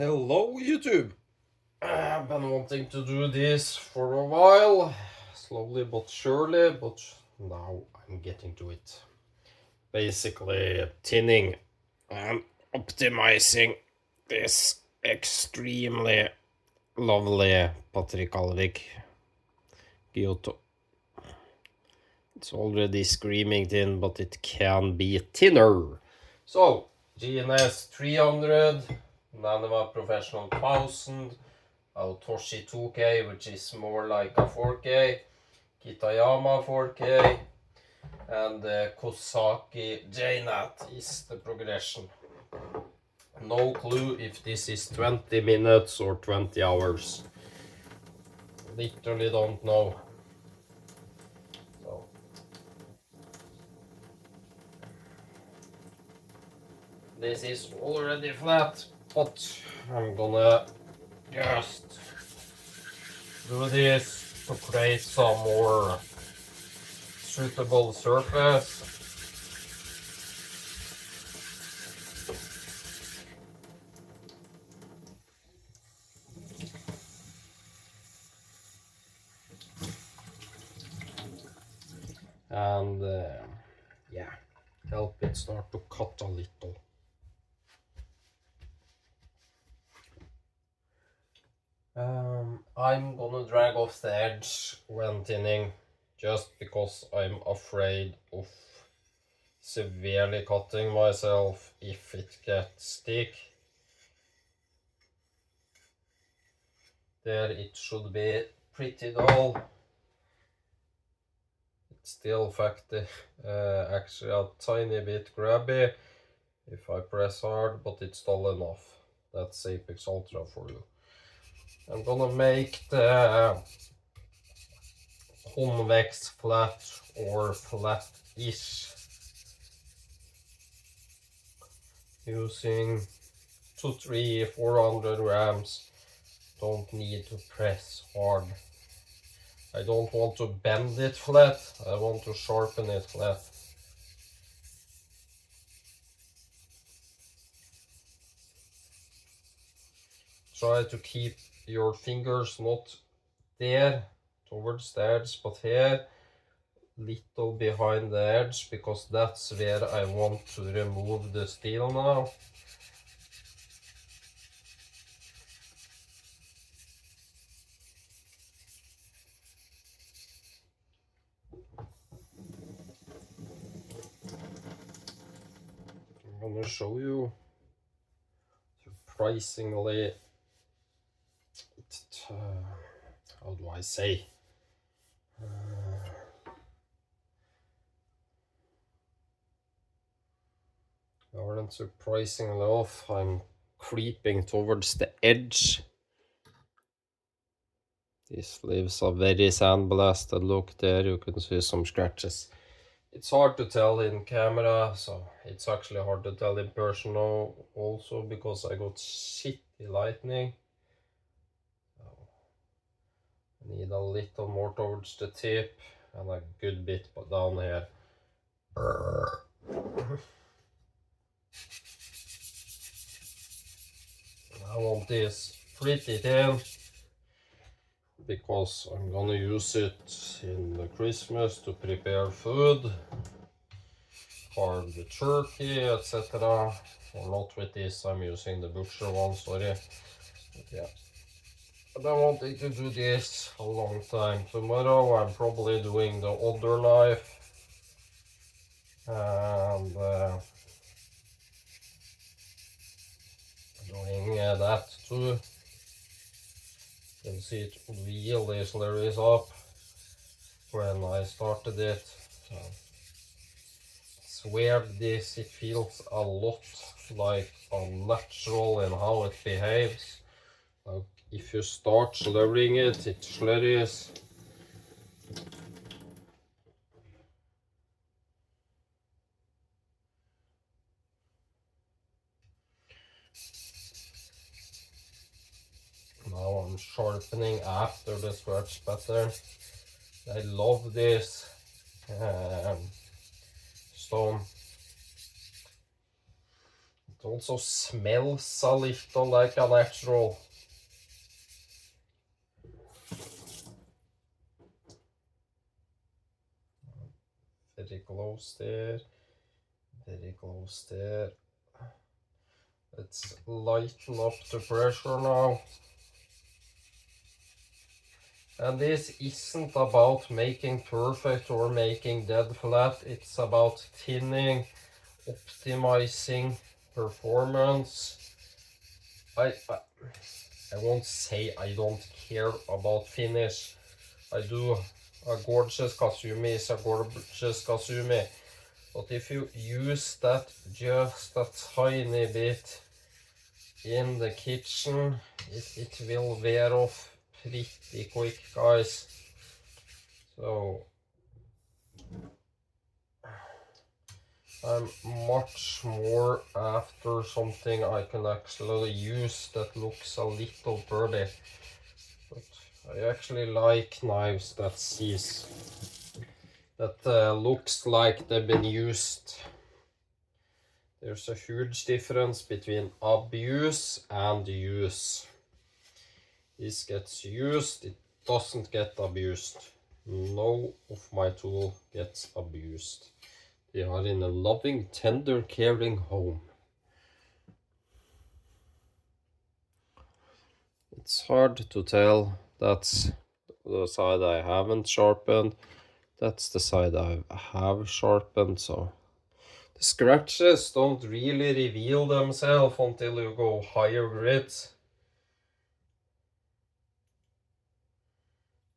Hello YouTube! I've been wanting to do this for a while, slowly but surely, but now I'm getting to it. Basically tinning and optimizing this extremely lovely Patrick Giotto. It's already screaming tin, but it can be thinner. So, GNS 300, Nanova Professional 1000, Toshi 2K, which is more like a 4K, Kitayama 4K, and kouzaki jnat is the progression. No clue if this is 20 minutes or 20 hours. Literally don't know. So, this is already flat, but I'm gonna just do this to create some more suitable surface. And yeah, help it start to cut a little. I'm gonna drag off the edge when thinning, just because I'm afraid of severely cutting myself if it gets thick. There it should be pretty dull. It's still fatty, actually a tiny bit grabby if I press hard, but it's dull enough. That's Apex Ultra for you. I'm gonna make the convex flat or flat-ish using 200-400 grams. Don't need to press hard. I don't want to bend it flat, I want to sharpen it flat. Try to keep your fingers not there towards the edge, but here, little behind the edge, because that's where I want to remove the steel now. I'm gonna show you surprisingly, how do I say? Aren't surprisingly off. I'm creeping towards the edge. This leaves a very sandblasted look there. You can see some scratches. It's hard to tell in camera, so it's actually hard to tell in person also, because I got shitty lighting. I need a little more towards the tip and a good bit down here. I want this pretty thin because I'm gonna use it in the Christmas to prepare food, carve the turkey, etc. Or not with this, I'm using the butcher one, sorry. But yeah, I've been wanting to do this a long time. Tomorrow I'm probably doing the other knife, and doing that too. You can see it really slurries up when I started it. So it's weird, this, it feels a lot like unnatural in how it behaves. Like if you start slurring it, it slurries. Now I'm sharpening after the scratch pattern. I love this stone. It also smells a little like a natural. Very close there. Very close there. Let's lighten up the pressure now. And this isn't about making perfect or making dead flat. It's about thinning, optimizing performance. I won't say I don't care about finish. I do. A gorgeous kasumi is a gorgeous kasumi. But if you use that just a tiny bit in the kitchen, it will wear off pretty quick, guys. So I'm much more after something I can actually use that looks a little pretty. But I actually like knives that looks like they've been used. There's a huge difference between abuse and use. This gets used, it doesn't get abused. No of my tool gets abused. They are in a loving, tender, caring home. It's hard to tell. That's the side I haven't sharpened. That's the side I have sharpened, so the scratches don't really reveal themselves until you go higher grits.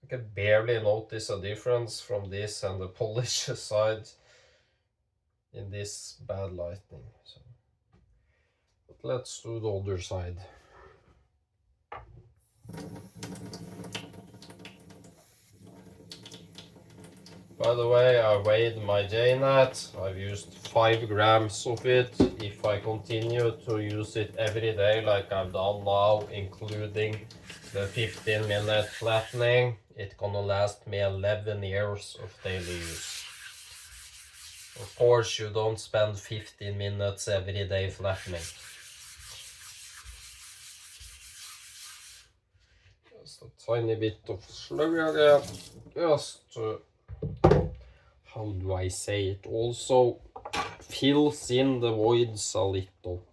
I can barely notice a difference from this and the polish side in this bad lighting. So, but let's do the other side. By the way, I weighed my jnat. I've used 5 grams of it. If I continue to use it every day like I've done now, including the 15-minute flattening, it's gonna last me 11 years of daily use. Of course, you don't spend 15 minutes every day flattening. Just a tiny bit of slurry again. Just how do I say it? Also fills in the voids a little.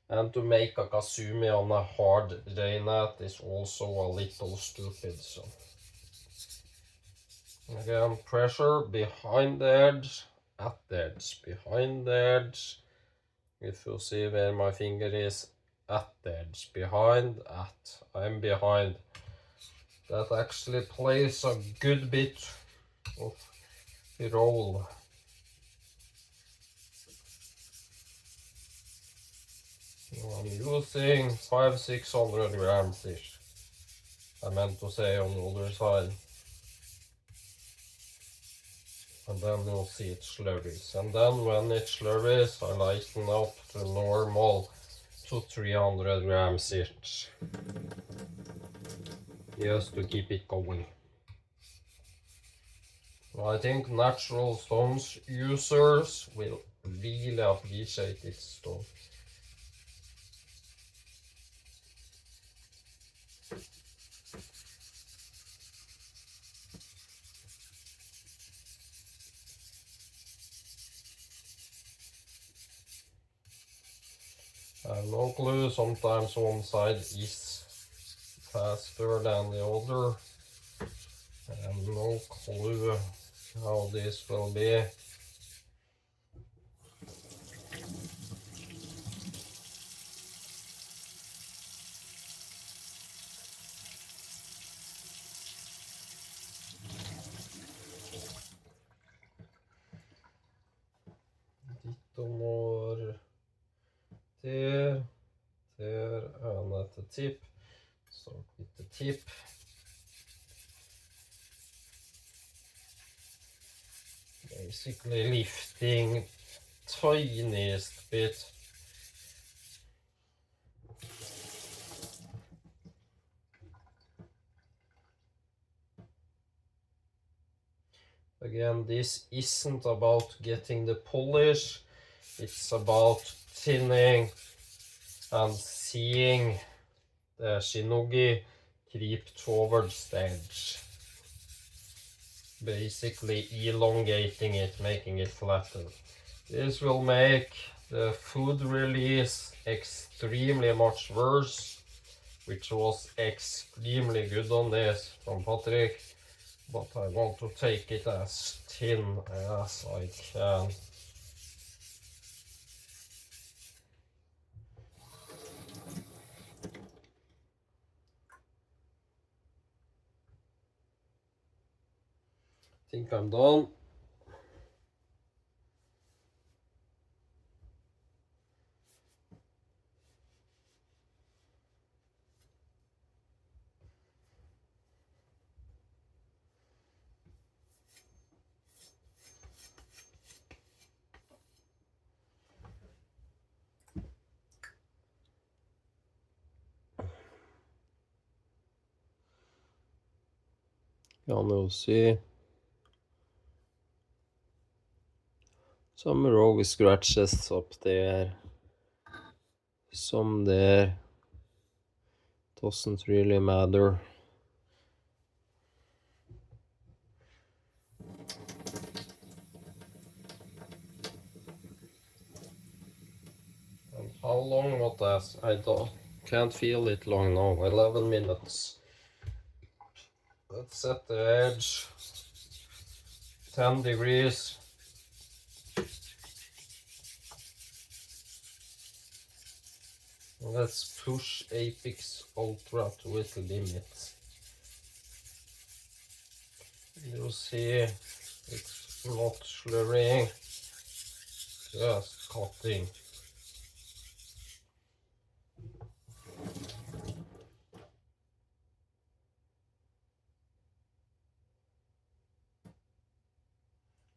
And to make a kasumi on a hard jnat is also a little stupid. So again, pressure behind the edge, at the edge, behind the edge. If you see where my finger is, at the edge, behind, at, I'm behind. That actually plays a good bit of the role. I'm using 500-600 grams ish. I meant to say on the other side. And then you'll see it slurries. And then when it slurries, I lighten up to normal to 300 grams each. Just to keep it going. I think natural stones users will really appreciate this stone. I have no clue, sometimes one side is faster than the other. I have no clue how this will be. Lite more there, and at the tip. Start with the tip. Basically lifting tiniest bit. Again, this isn't about getting the polish, it's about thinning and seeing the shinogi creep towards the edge. Basically elongating it, making it flatter. This will make the food release extremely much worse, which was extremely good on this from Patrick, but I want to take it as thin as I can. I think I'm done. Kan jo see some rogue scratches up there, some there. Doesn't really matter. And how long was that? I can't feel it long now. 11 minutes. Let's set the edge 10 degrees. Let's push Apex Ultra to its limit. You see it's not slurring, just cutting.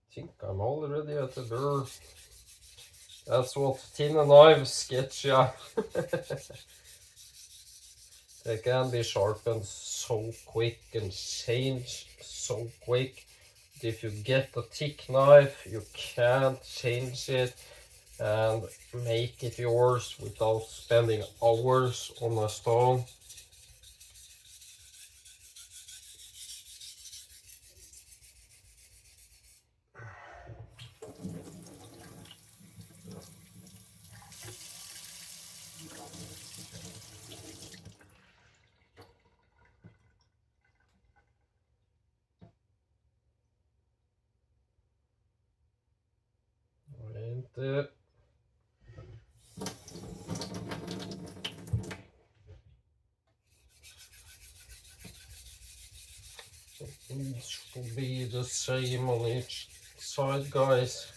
I think I'm already at the burr. That's what thin knives get you. They can be sharpened so quick and changed so quick. If you get a thick knife, you can't change it and make it yours without spending hours on a stone. Inte. It needs to be the same on each side, guys.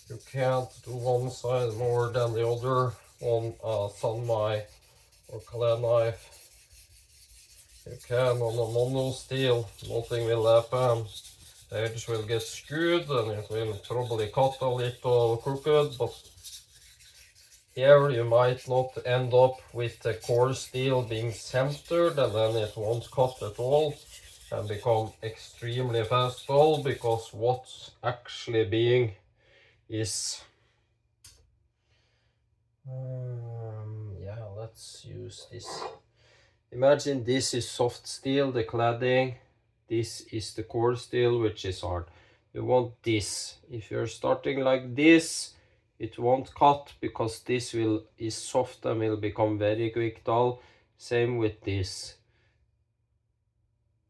You can't do one side more than the other on a sanmai or clay knife. You can on a mono steel, nothing will happen. The edge will get skewed and it will probably cut a little crooked, but here you might not end up with the core steel being centered and then it won't cut at all and become extremely fast dull, because what's actually being is yeah, let's use this. Imagine this is soft steel, the cladding. This is the core steel, which is hard. You want this. If you're starting like this, it won't cut because this is soft and will become very quick dull. Same with this.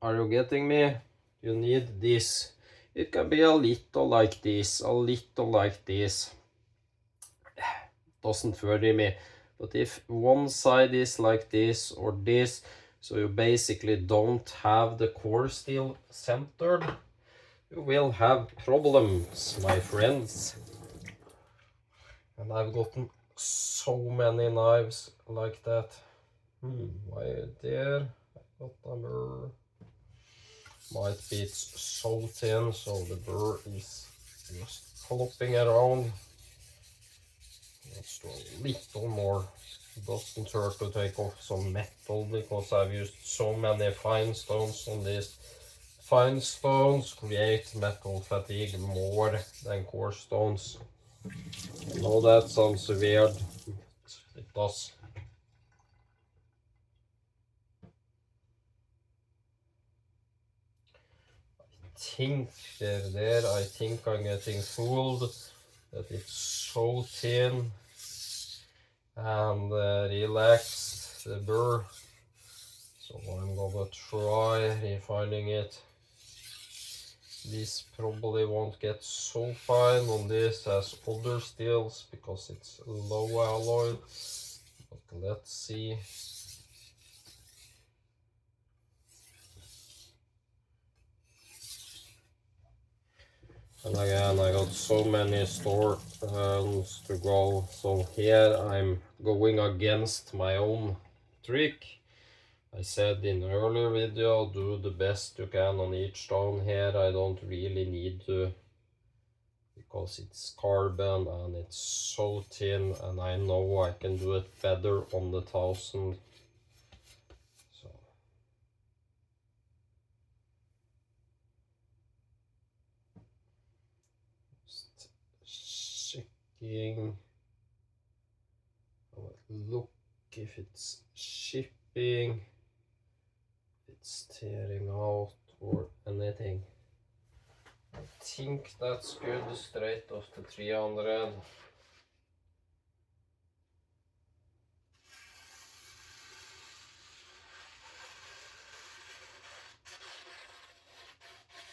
Are you getting me? You need this. It can be a little like this, a little like this. Doesn't worry me. But if one side is like this or this, so you basically don't have the core steel centered, you will have problems, my friends. And I've gotten so many knives like that. Why there? I got a burr. Might be it's so thin, so the burr is just flopping around. Let's do a little more. It doesn't hurt to take off some metal because I've used so many fine stones on this. Fine stones create metal fatigue more than coarse stones. I know that sounds weird, but it does. Think they're there. I think I'm getting fooled that it's so thin and relaxed, the burr. So I'm gonna try refining it. This probably won't get so fine on this as other steels because it's low alloy, but let's see. And again, I got so many store to go, so here I'm going against my own trick. I said in earlier video, do the best you can on each stone. Here I don't really need to, because it's carbon and it's so thin, and I know I can do it better on the 1000. So just checking. Look if it's shipping, if it's tearing out or anything. I think that's good, straight off the 300.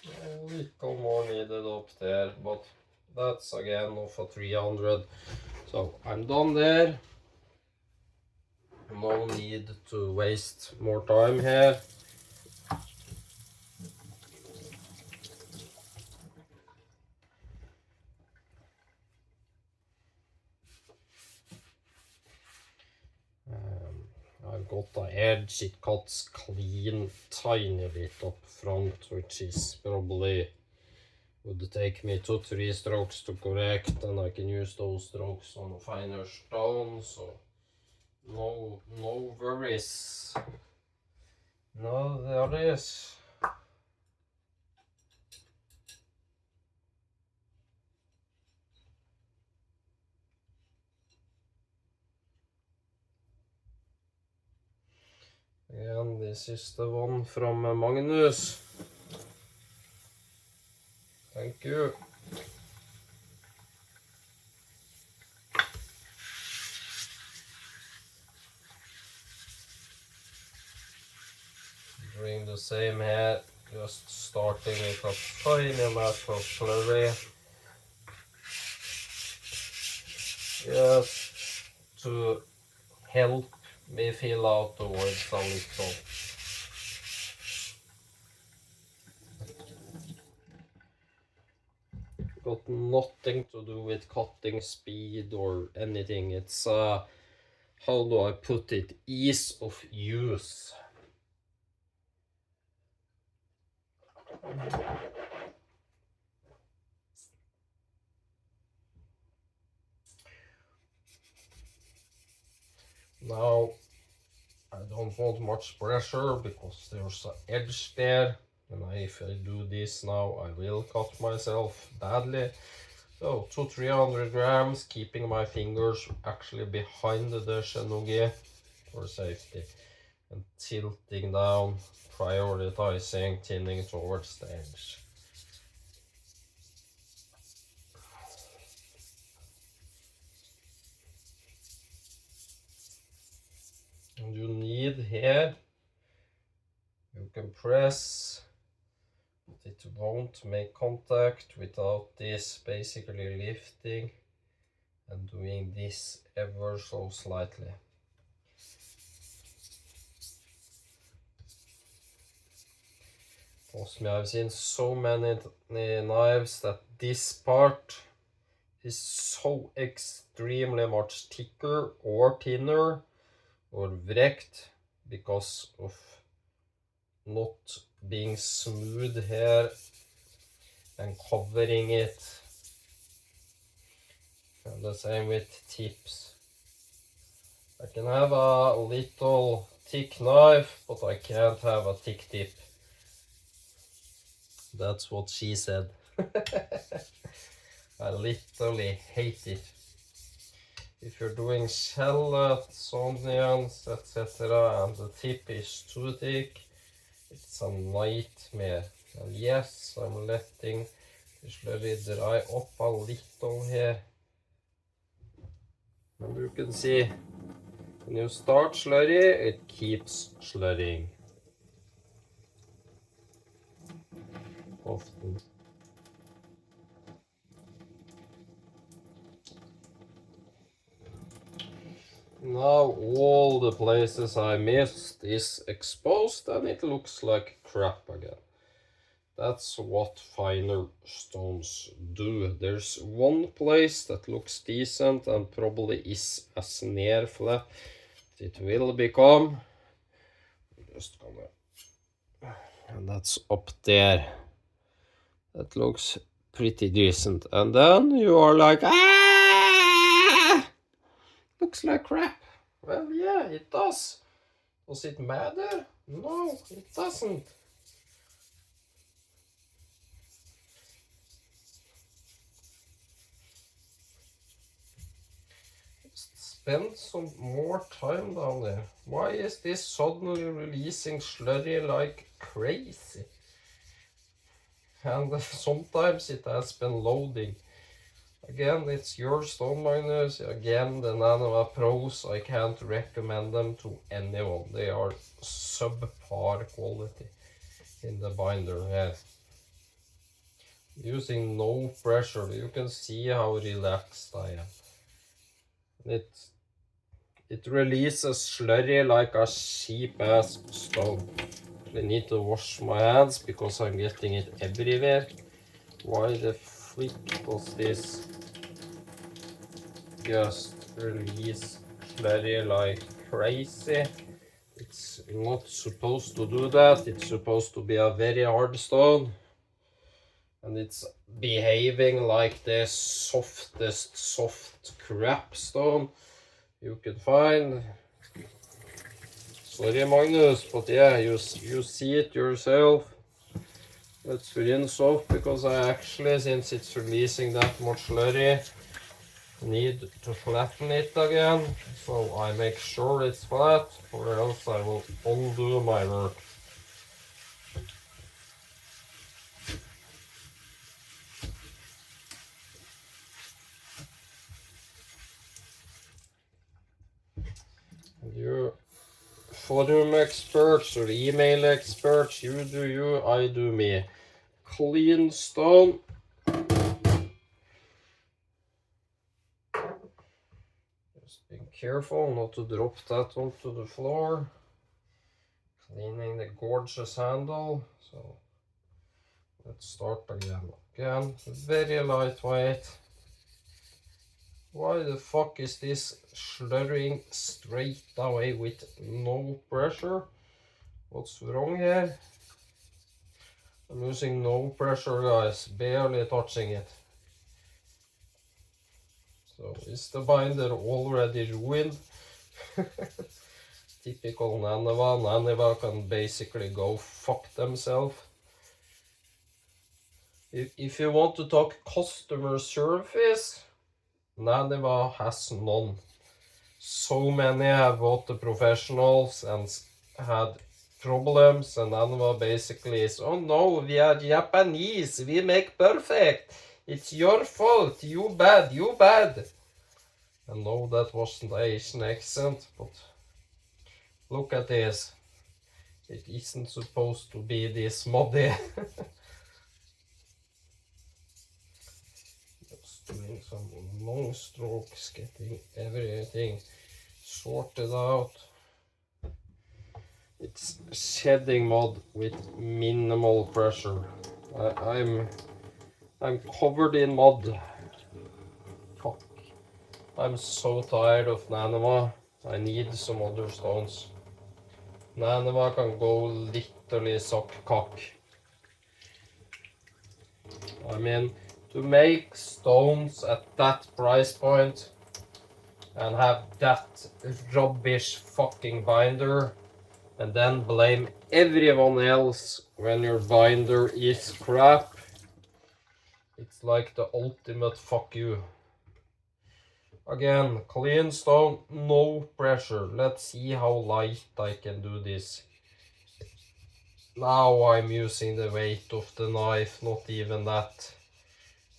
A little more needed up there, but that's again off a 300. So I'm done there. No need to waste more time here. I've got the edge, it cuts clean, tiny bit up front, which is probably would take me 2-3 strokes to correct, and I can use those strokes on a finer stone, so no worries. No worries. And this is the one from Magnus. Thank you. Doing the same here, just starting with a tiny amount of slurry. Just to help me fill out the voids a little. Got nothing to do with cutting speed or anything. It's how do I put it, ease of use. Now I don't want much pressure because there's an edge there, and if I do this now I will cut myself badly. So 200-300 grams, keeping my fingers actually behind the shenogi for safety, and tilting down, prioritizing tinning towards the edge. And you need here, you can press, but it won't make contact without this basically lifting and doing this ever so slightly. Trust me, I've seen so many knives that this part is so extremely much thicker or thinner or wrecked because of not being smooth here and covering it. And the same with tips. I can have a little thick knife, but I can't have a thick tip. That's what she said. I literally hate it. If you're doing shallots, onions, etc., and the tip is too thick, it's a nightmare. And yes, I'm letting the slurry dry up a little here. And you can see, when you start slurry, it keeps slurrying. Often. Now all the places I missed is exposed and it looks like crap again. That's what finer stones do. There's one place that looks decent and probably is a snare flat. It will become. Just gonna. And that's up there. That looks pretty decent. And then you are like, ah! Looks like crap. Well, yeah, it does. Does it matter? No, it doesn't. Spend some more time down there. Why is this suddenly releasing slurry like crazy? And sometimes it has been loading. Again, it's your stone miners. Again, the Nanova Pros, I can't recommend them to anyone. They are subpar quality in the binder here. Using no pressure, you can see how relaxed I am. It releases slurry like a cheap ass stone. I need to wash my hands because I'm getting it everywhere. Why the freak does this just release slurry like crazy? It's not supposed to do that. It's supposed to be a very hard stone. And it's behaving like the softest soft crap stone you can find. Sorry, Magnus, but yeah, you see it yourself. Let's rinse off because I actually, since it's releasing that much slurry, need to flatten it again. So I make sure it's flat, or else I will undo my work. You forum experts or email experts, you do you, I do me. Clean stone. Just be careful not to drop that onto the floor. Cleaning the gorgeous handle. So let's start again. Again, very lightweight. Why the fuck is this slurring straight away with no pressure? What's wrong here? I'm using no pressure, guys, barely touching it. So is the binder already ruined? Typical Nanova. Nanova can basically go fuck themselves. If you want to talk customer service, Nanova has none. So many have bought the professionals and had problems, and Nanova basically is, oh no, we are Japanese, we make perfect. It's your fault, you bad, you bad. I know that wasn't an Asian accent, but look at this. It isn't supposed to be this muddy. Just doing some long strokes, getting everything sorted out. It's shedding mud with minimal pressure. I'm covered in mud. Fuck. I'm so tired of Nanova. I need some other stones. Nanova can go literally suck cock. I mean, to make stones at that price point and have that rubbish fucking binder and then blame everyone else when your binder is crap, It's like the ultimate fuck you. Again, clean stone, no pressure. Let's see how light I can do this. Now I'm using the weight of the knife, not even that.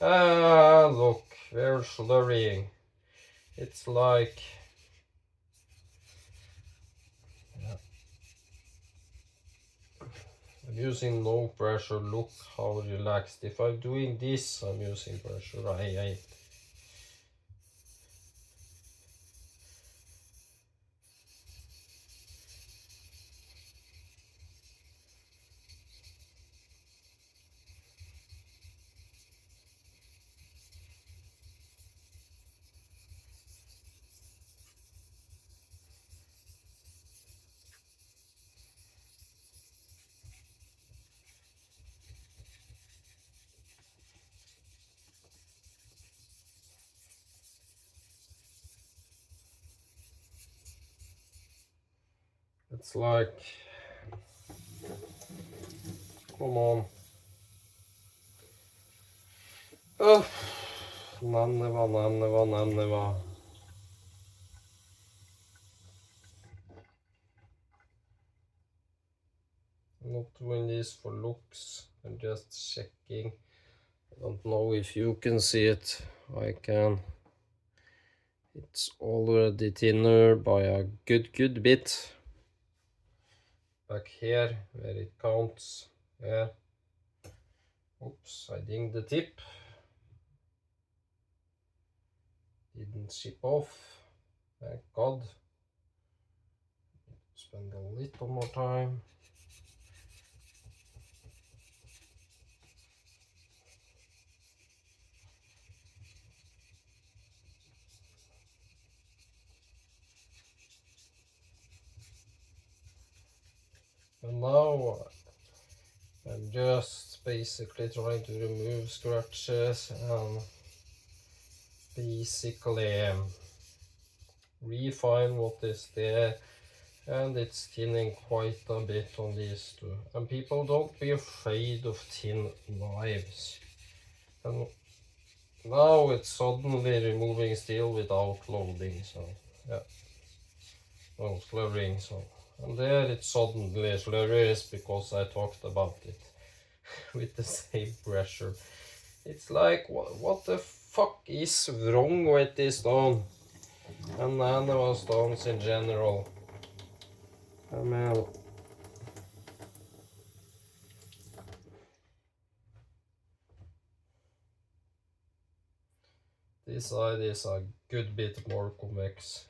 Ah, look, we're slurrying. It's like... Yeah. I'm using no pressure. Look how relaxed. If I'm doing this, I'm using pressure. I ain't. It's like... Come on. Nanneva, nanneva, nanneva. I'm not doing this for looks. I'm just checking. I don't know if you can see it. I can. It's already thinner by a good bit. Back here, where it counts. Yeah. Oops, I dinged the tip. Didn't chip off. Thank God. Spend a little more time. And now I'm just basically trying to remove scratches and basically refine what is there, and it's thinning quite a bit on these two. And people, don't be afraid of thin knives. And now it's suddenly removing steel without loading, so yeah. Well, slurring, so. And there it suddenly slurries because I talked about it with the same pressure. It's like, what the fuck is wrong with this stone? And nano stones in general. I mean, this side is a good bit more convex.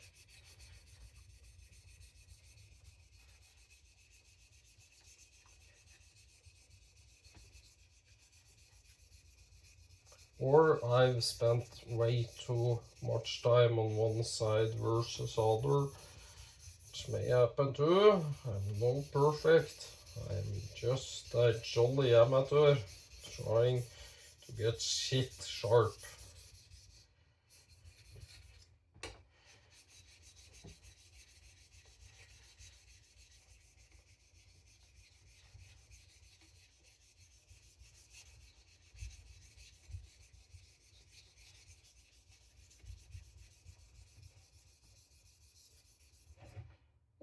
Or I've spent way too much time on one side versus other, which may happen too. I'm not perfect. I'm just a jolly amateur trying to get shit sharp.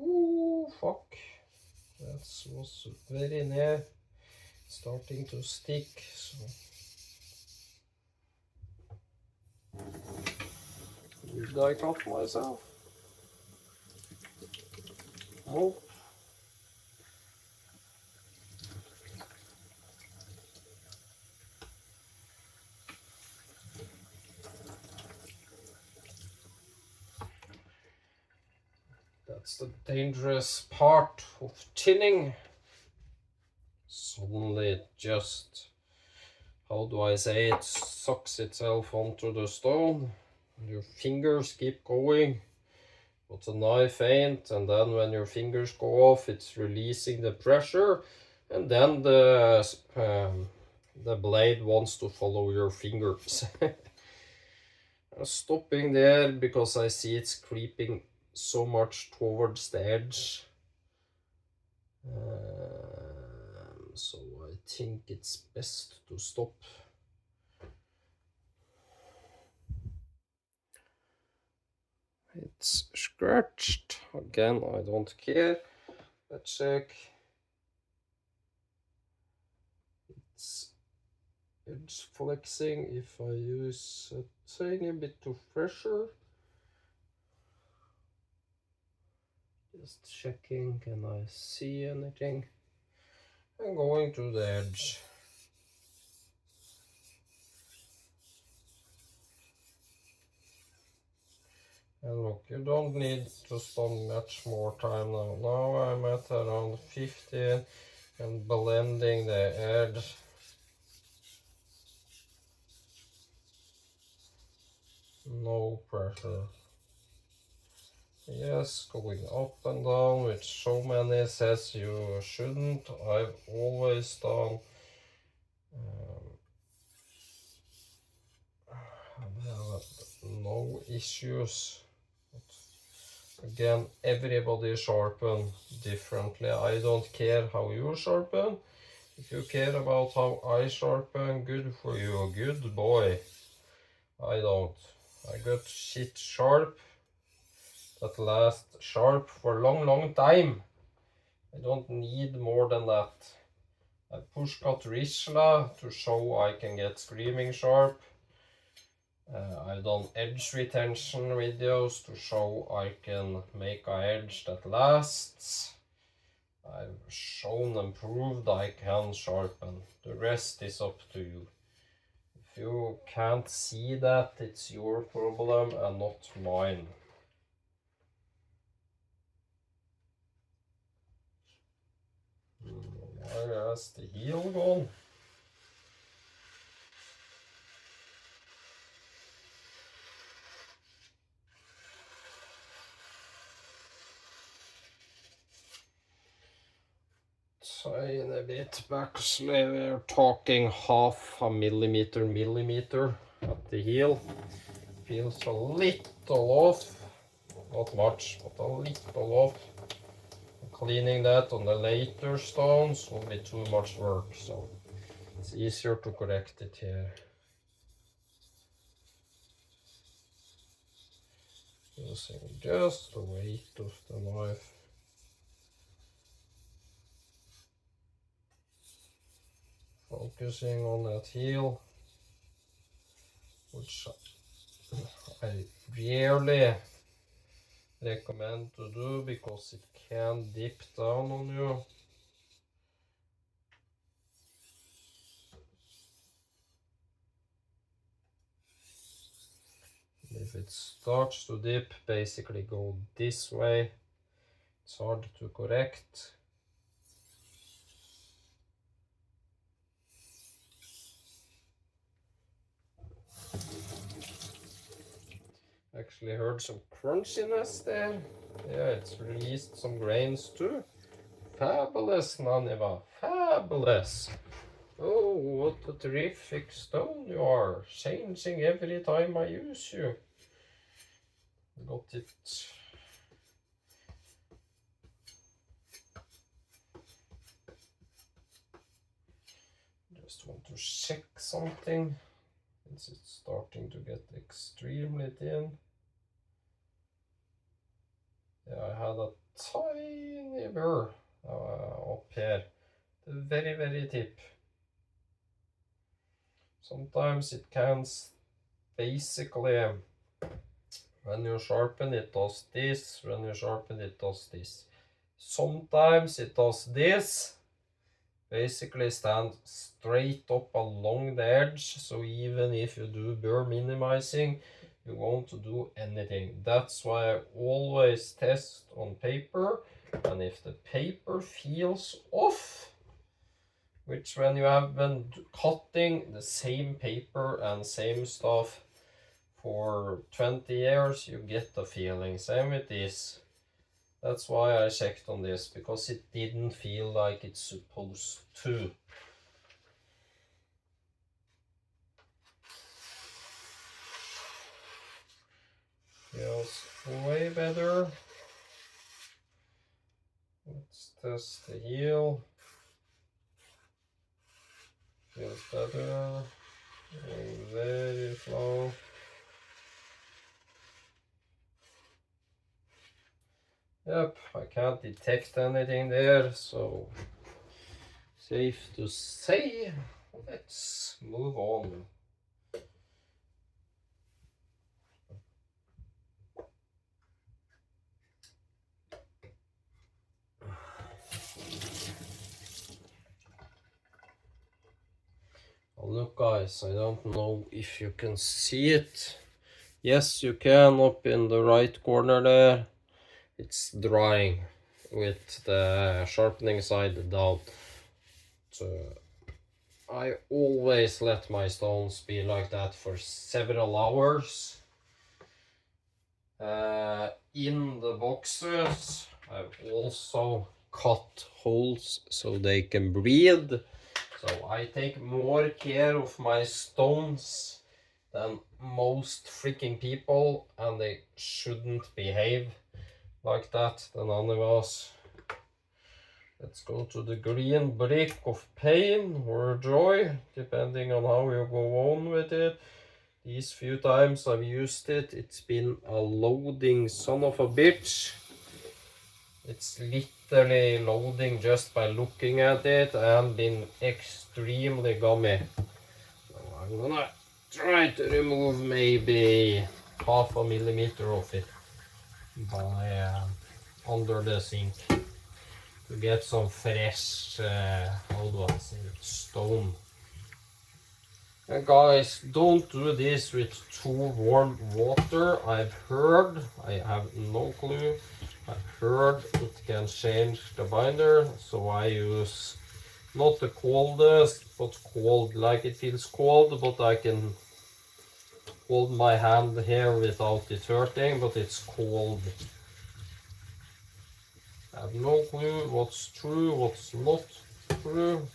Ooh, fuck. That was very near starting to stick, so did I cut myself? Oh. That's the dangerous part of tinning. Suddenly it just, how do I say, it sucks itself onto the stone. Your fingers keep going, but the knife ain't, and then when your fingers go off, it's releasing the pressure, and then the blade wants to follow your fingers. I'm stopping there because I see it's creeping so much towards the edge. So I think it's best to stop. It's scratched. Again, I don't care. Let's check. It's flexing if I use a tiny bit of pressure. Just checking, can I see anything? I'm going to the edge. And look, you don't need to spend much more time now. Now I'm at around 15 and blending the edge. No pressure. Yes, going up and down, which so many says you shouldn't. I've always done. No issues. Again, everybody sharpen differently. I don't care how you sharpen. If you care about how I sharpen, good for you, good boy. I don't. I got shit sharp that lasts sharp for long time. I don't need more than that. I push cut Rishla to show I can get screaming sharp. I've done edge retention videos to show I can make a edge that lasts. I've shown and proved I can sharpen. The rest is up to you. If you can't see that, it's your problem and not mine. Where has the heel gone? Tiny bit back, we're talking half a millimeter at the heel. Feels a little off, not much, but a little off. Cleaning that on the later stones will be too much work, so it's easier to correct it here. Using just the weight of the knife. Focusing on that heel, which I rarely recommend to do because it can dip down on you. If it starts to dip, basically go this way. It's hard to correct. Actually heard some crunchiness there. Yeah, it's released some grains too. Fabulous, Naniva. Fabulous. Oh, what a terrific stone you are. Changing every time I use you. Got it. Just want to check something. Since it's starting to get extremely thin. Yeah, I had a tiny burr up here. The very tip. Sometimes it can basically, when you sharpen it does this, when you sharpen it does this. Sometimes it does this, basically stand straight up along the edge, so even if you do burr minimizing, you won't do anything. That's why I always test on paper, and if the paper feels off, which when you have been cutting the same paper and same stuff for 20 years, you get the feeling. Same with this. That's why I checked on this, because it didn't feel like it's supposed to. Feels way better. Let's test the heel. Feels better. Going very slow. Yep, I can't detect anything there, so safe to say. Let's move on. Look guys, I don't know if you can see it. Yes, you can, up in the right corner there. It's drying with the sharpening side down. So I always let my stones be like that for several hours. In the boxes I've also cut holes so they can breathe. So I take more care of my stones than most freaking people, and they shouldn't behave like that than any of us. Let's go to the green brick of pain or joy, depending on how you go on with it. These few times I've used it, it's been a loading son of a bitch. It's literally loading just by looking at it and been extremely gummy. So I'm gonna try to remove maybe 0.5 millimeter of it by under the sink to get some fresh, how do I say it, stone. And guys, don't do this with too warm water. I've heard, I have no clue, I've heard it can change the binder, so I use not the coldest, but cold, like it feels cold, but I can hold my hand here without it hurting, but it's cold. I have no clue what's true, what's not true.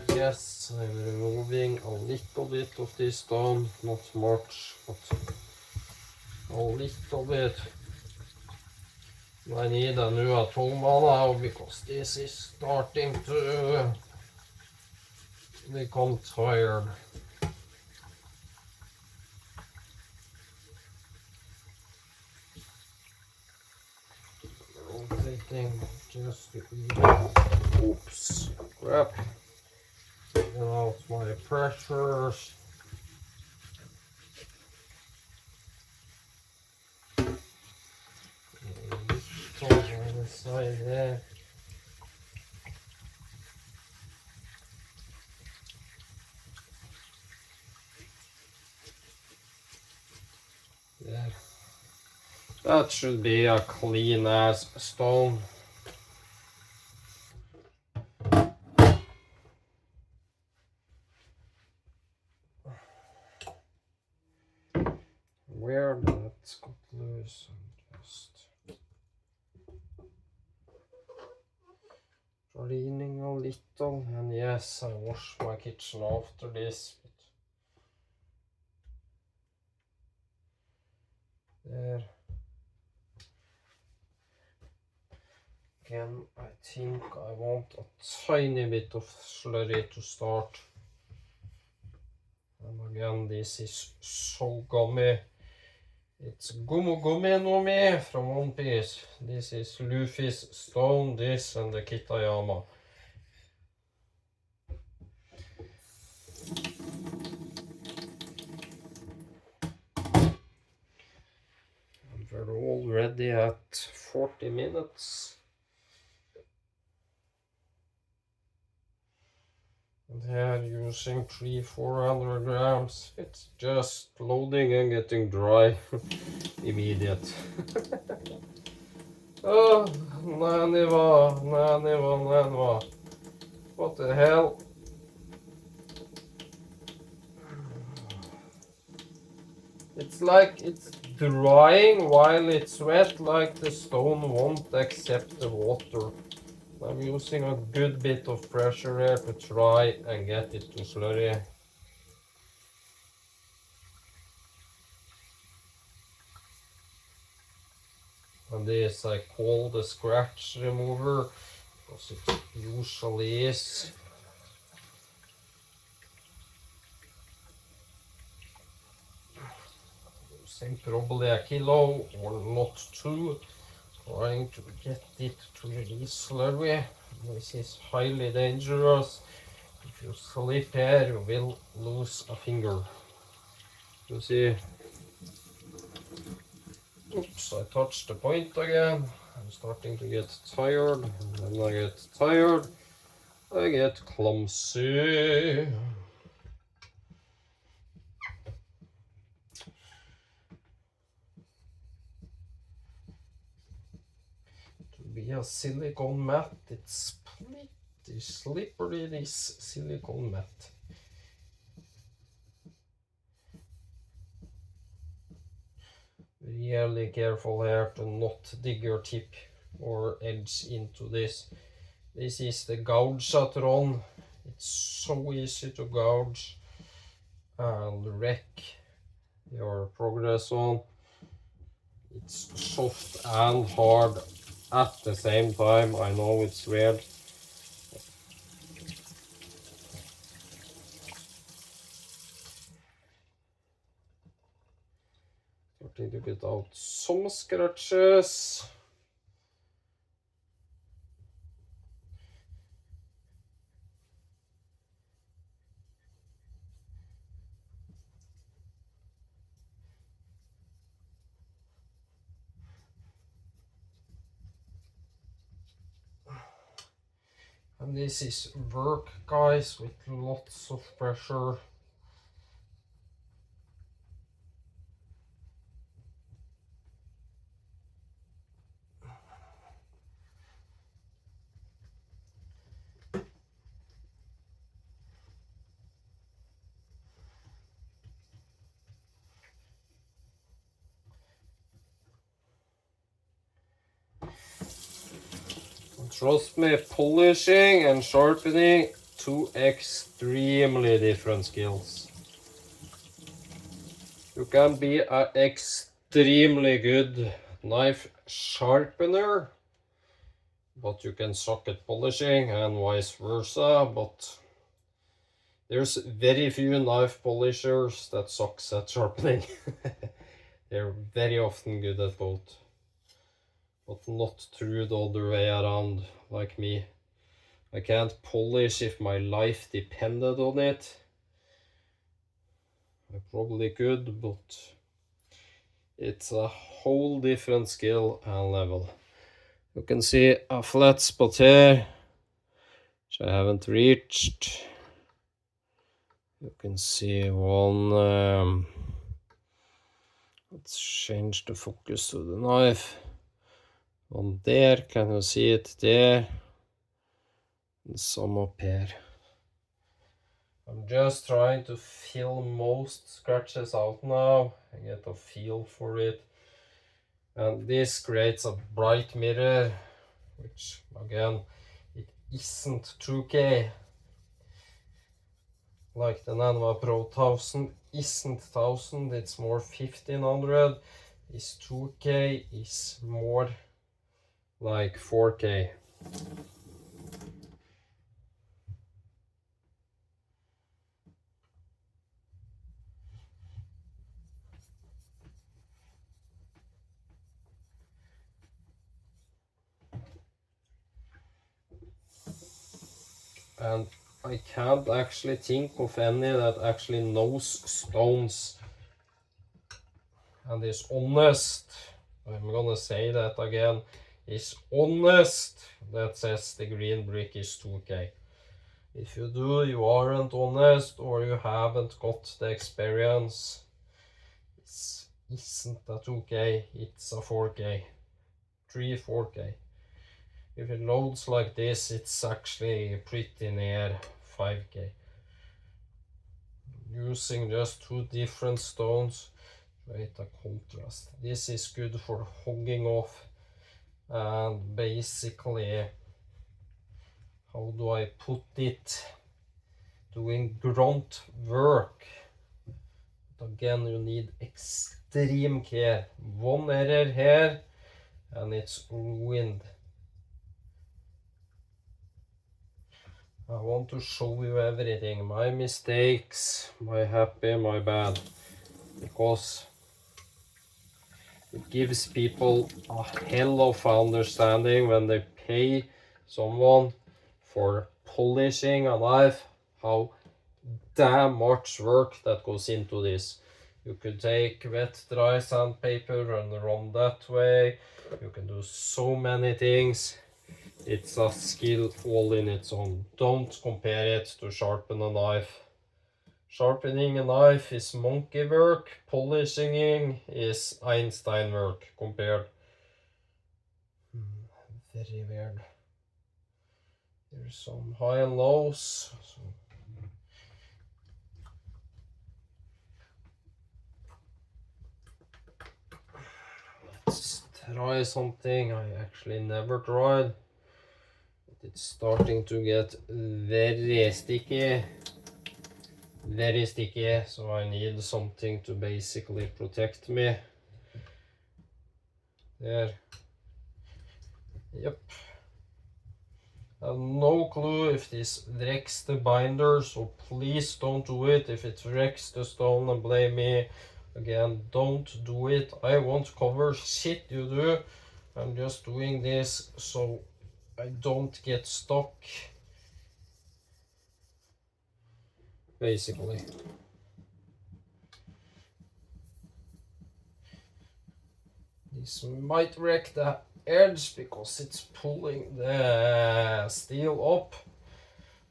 Yes, I'm removing a little bit of this stone, not much, but a little bit. I need a new atoma now because this is starting to become tired. Rotating just to even, oops, crap, even out my pressures. On the side there. Yeah. That should be a clean ass stone. Where that got loose and just cleaning a little. And yes, I wash my kitchen after this. But there. Again, I think I want a tiny bit of slurry to start. And again, this is so gummy. It's Gummy no Mi from One Piece. This is Luffy's stone, this and the Kitayama. And we're already at 40 minutes. And here using 300-400 grams. It's just loading and getting dry. Immediate. Oh, Naniva. What the hell? It's like it's drying while it's wet, like the stone won't accept the water. I'm using a good bit of pressure here to try and get it to slurry. And this I call the scratch remover because it usually is. think probably a kilo or not 2. Trying to get it to release slowly. This is highly dangerous. If you slip here, you will lose a finger. You see, oops, I touched the point again. I'm starting to get tired, and when I get tired, I get clumsy. To be a silicone mat, it's pretty slippery, this silicone mat. Really careful here to not dig your tip or edge into this. This is the gouge-atron. It's so easy to gouge and wreck your progress on. It's soft and hard at the same time. I know it's weird. Starting to get out some scratches. And this is work, guys, with lots of pressure. Trust me, polishing and sharpening, two extremely different skills. You can be an extremely good knife sharpener, but you can suck at polishing, and vice versa. But there's very few knife polishers that sucks at sharpening. They're very often good at both, but not true the other way around, like me. I can't polish if my life depended on it. I probably could, but it's a whole different skill and level. You can see a flat spot here, which I haven't reached. You can see one, let's change the focus to the knife. One there, can you see it there? And some up here. I'm just trying to fill most scratches out now and get a feel for it. And this creates a bright mirror, which again, it isn't 2K. Like the Nanova Pro 1000 isn't 1000, it's more 1500. This 2K is more like 4K. And I can't actually think of any that actually knows stones and is honest. I'm gonna say that again, is honest, that says the green brick is 2K. If you do, you aren't honest, or you haven't got the experience. It isn't a 2K, it's a 4K. 4K. If it loads like this, it's actually pretty near 5K. Using just two different stones, create a contrast. This is good for hogging off and basically, how do I put it, doing grunt work. But again, you need extreme care. One error here and it's ruined. I want to show you everything, my mistakes, my happy, my bad, because It gives people a hell of an understanding when they pay someone for polishing a knife, how damn much work that goes into this. You could take wet dry sandpaper and run that way. You can do so many things. It's a skill all in its own. Don't compare it to sharpen a knife. Sharpening a knife is monkey work. Polishing is Einstein work compared. Very weird. There's some high and lows. Let's try something I actually never tried. It's starting to get very sticky. Very sticky, so I need something to basically protect me. There. Yep. I have no clue if this wrecks the binder, so please don't do it. If it wrecks the stone and blame me, again, don't do it. I won't cover shit you do. I'm just doing this so I don't get stuck, basically. This might wreck the edge because it's pulling the steel up.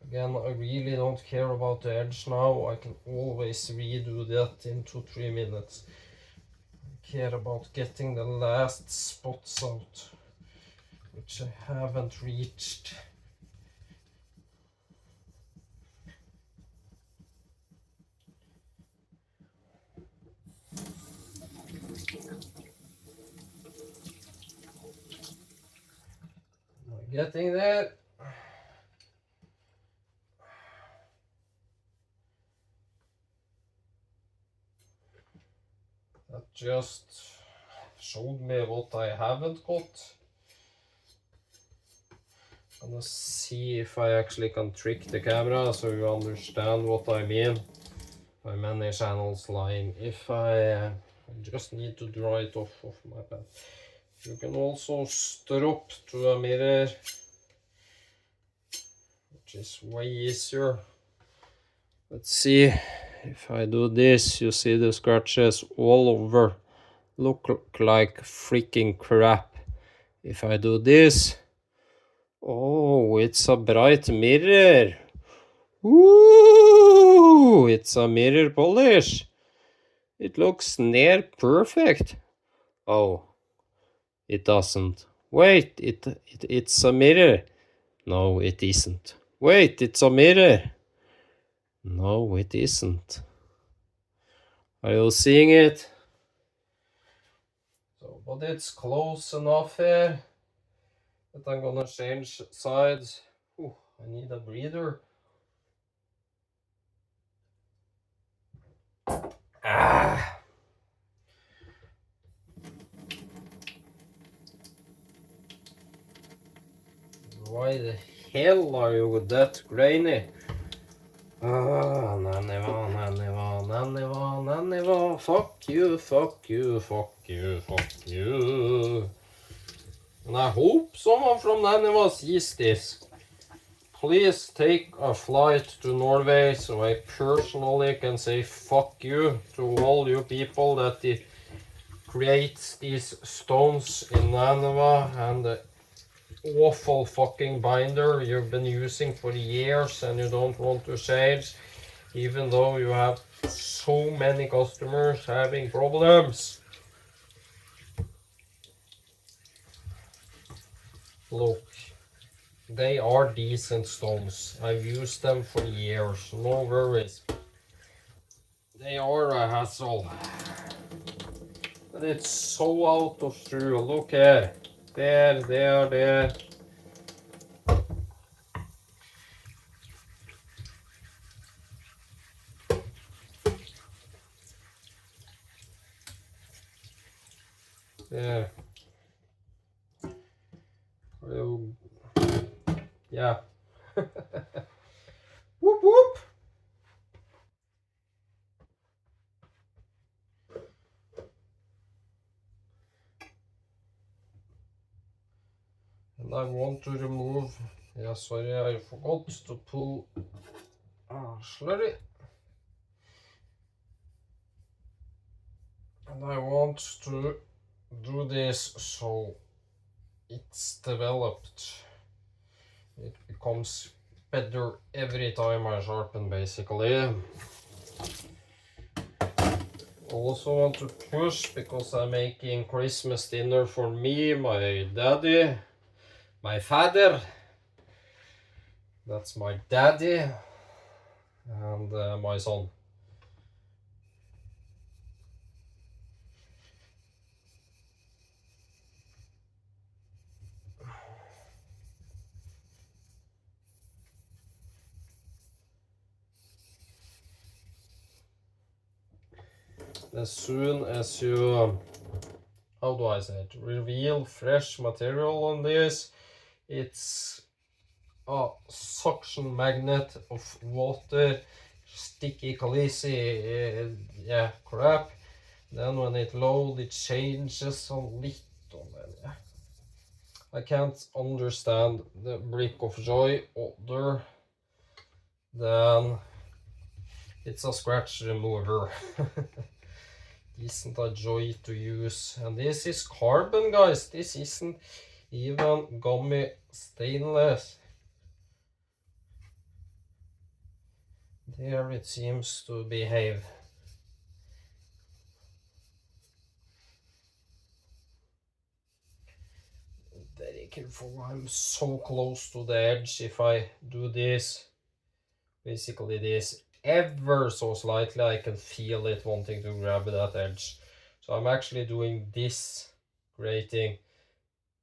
Again, I really don't care about the edge now. I can always redo that in 2-3 minutes. I care about getting the last spots out, which I haven't reached. Am I getting there? That just showed me what I haven't got. I'm gonna see if I actually can trick the camera so you understand what I mean by many channels lying. If I just need to dry it off of my pad. You can also strop to a mirror, which is way easier. Let's see if I do this. You see the scratches all over. Look like freaking crap. If I do this, oh, it's a bright mirror. Ooh, it's a mirror polish. It looks near perfect. Oh, it doesn't. Wait, it's a mirror. No, it isn't. Wait, it's a mirror. No, it isn't. Are you seeing it? So, but it's close enough here that I'm gonna change sides. Ooh, I need a breather. Ah. Why the hell are you that grainy? Ah, Naniva. Fuck you, fuck you, fuck you, fuck you. And I hope someone from Naniva sees this. Please take a flight to Norway so I personally can say fuck you to all you people that create these stones in Naniva and the awful fucking binder you've been using for years and you don't want to change, even though you have so many customers having problems. Look, they are decent stones. I've used them for years, no worries. They are a hassle. But it's so out of screw. Look here. There. There. Yeah. Whoop whoop. And I want to remove, yeah, sorry, I forgot to pull slurry. And I want to do this so it's developed. It becomes better every time I sharpen, basically. Also want to push because I'm making Christmas dinner for me, my daddy, my father. That's my daddy and my son. As soon as you, how do I say it, reveal fresh material on this, it's a suction magnet of water, sticky, calisy, yeah, crap. Then when it loads, it changes a little. Yeah. I can't understand the brick of joy other than it's a scratch remover. Isn't a joy to use. And this is carbon, guys. This isn't even gummy stainless. There it seems to behave. Very careful. I'm so close to the edge. If I do this, basically this ever so slightly, I can feel it wanting to grab that edge. So I'm actually doing this, creating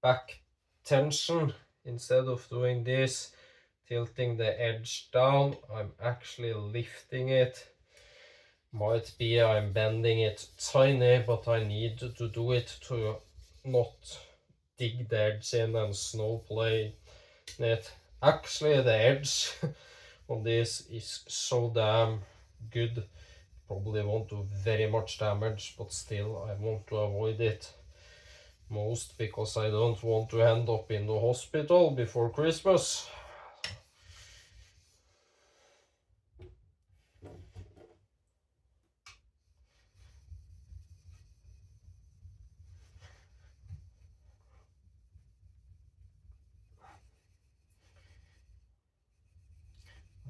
back tension instead of doing this, tilting the edge down. I'm actually lifting it. Might be I'm bending it tiny, but I need to do it to not dig the edge in and snow play it. Actually, the edge on this is so damn good. Probably won't do very much damage, but still I want to avoid it. Most because I don't want to end up in the hospital before Christmas.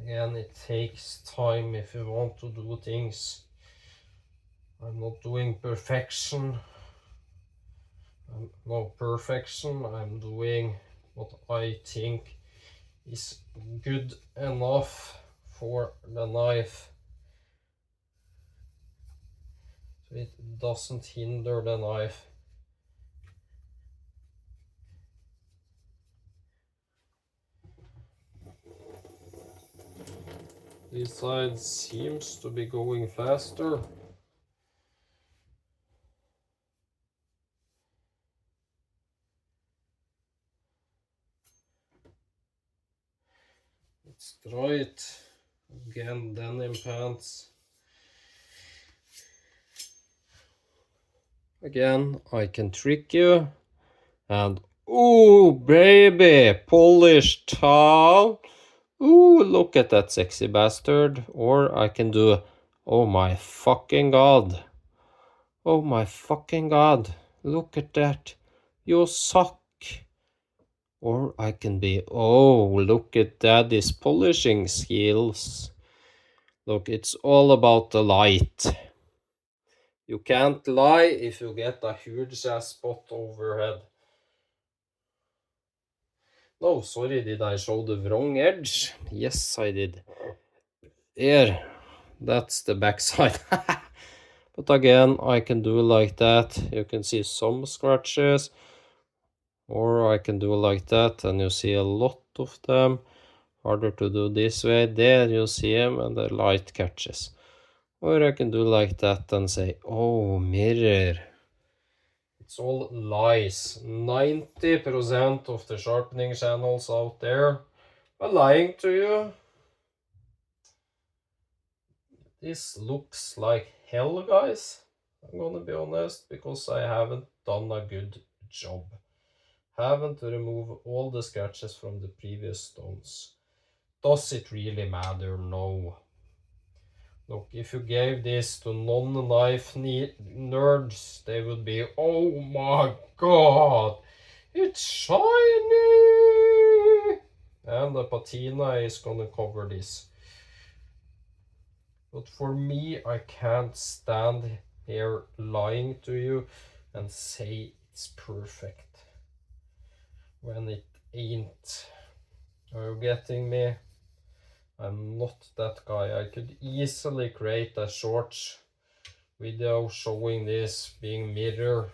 Again, it takes time if you want to do things. I'm not doing perfection. No perfection. I'm doing what I think is good enough for the knife. So it doesn't hinder the knife. This side seems to be going faster. Let's try it again. Denim pants. Again, I can trick you. And ooh, baby, polished towel. Ooh, look at that sexy bastard. Or I can do, oh my fucking god. Oh my fucking god. Look at that. You suck. Or I can be, oh, look at daddy's polishing skills. Look, it's all about the light. You can't lie if you get a huge ass spot overhead. No, sorry, did I show the wrong edge? Yes, I did. There, that's the backside. But again, I can do like that. You can see some scratches. Or I can do like that and you see a lot of them. Harder to do this way. There you see them and the light catches. Or I can do like that and say, oh, mirror. It's all lies. 90% of the sharpening channels out there are lying to you. This looks like hell, guys. I'm gonna be honest, because I haven't done a good job. haven't removed all the scratches from the previous stones. Does it really matter? No. Look, if you gave this to non-knife nerds, they would be, oh my god, it's shiny! And the patina is gonna cover this. But for me, I can't stand here lying to you and say it's perfect when it ain't. Are you getting me? I'm not that guy. I could easily create a short video showing this being mirror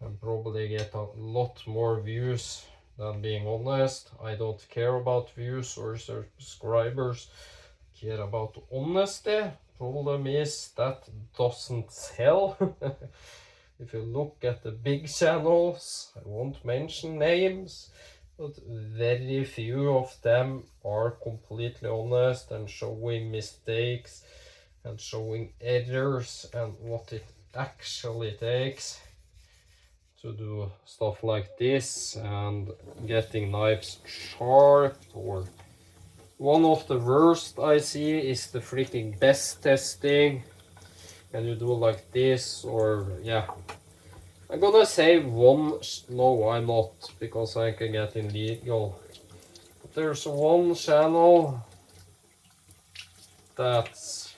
and probably get a lot more views than being honest. I don't care about views or subscribers. I care about honesty. Problem is that doesn't sell. If you look at the big channels, I won't mention names, but very few of them are completely honest and showing mistakes and showing errors and what it actually takes to do stuff like this and getting knives sharp. Or one of the worst I see is the freaking best testing, and you do like this, or yeah, I'm gonna say one, no I'm not, because I can get illegal. But there's one channel that's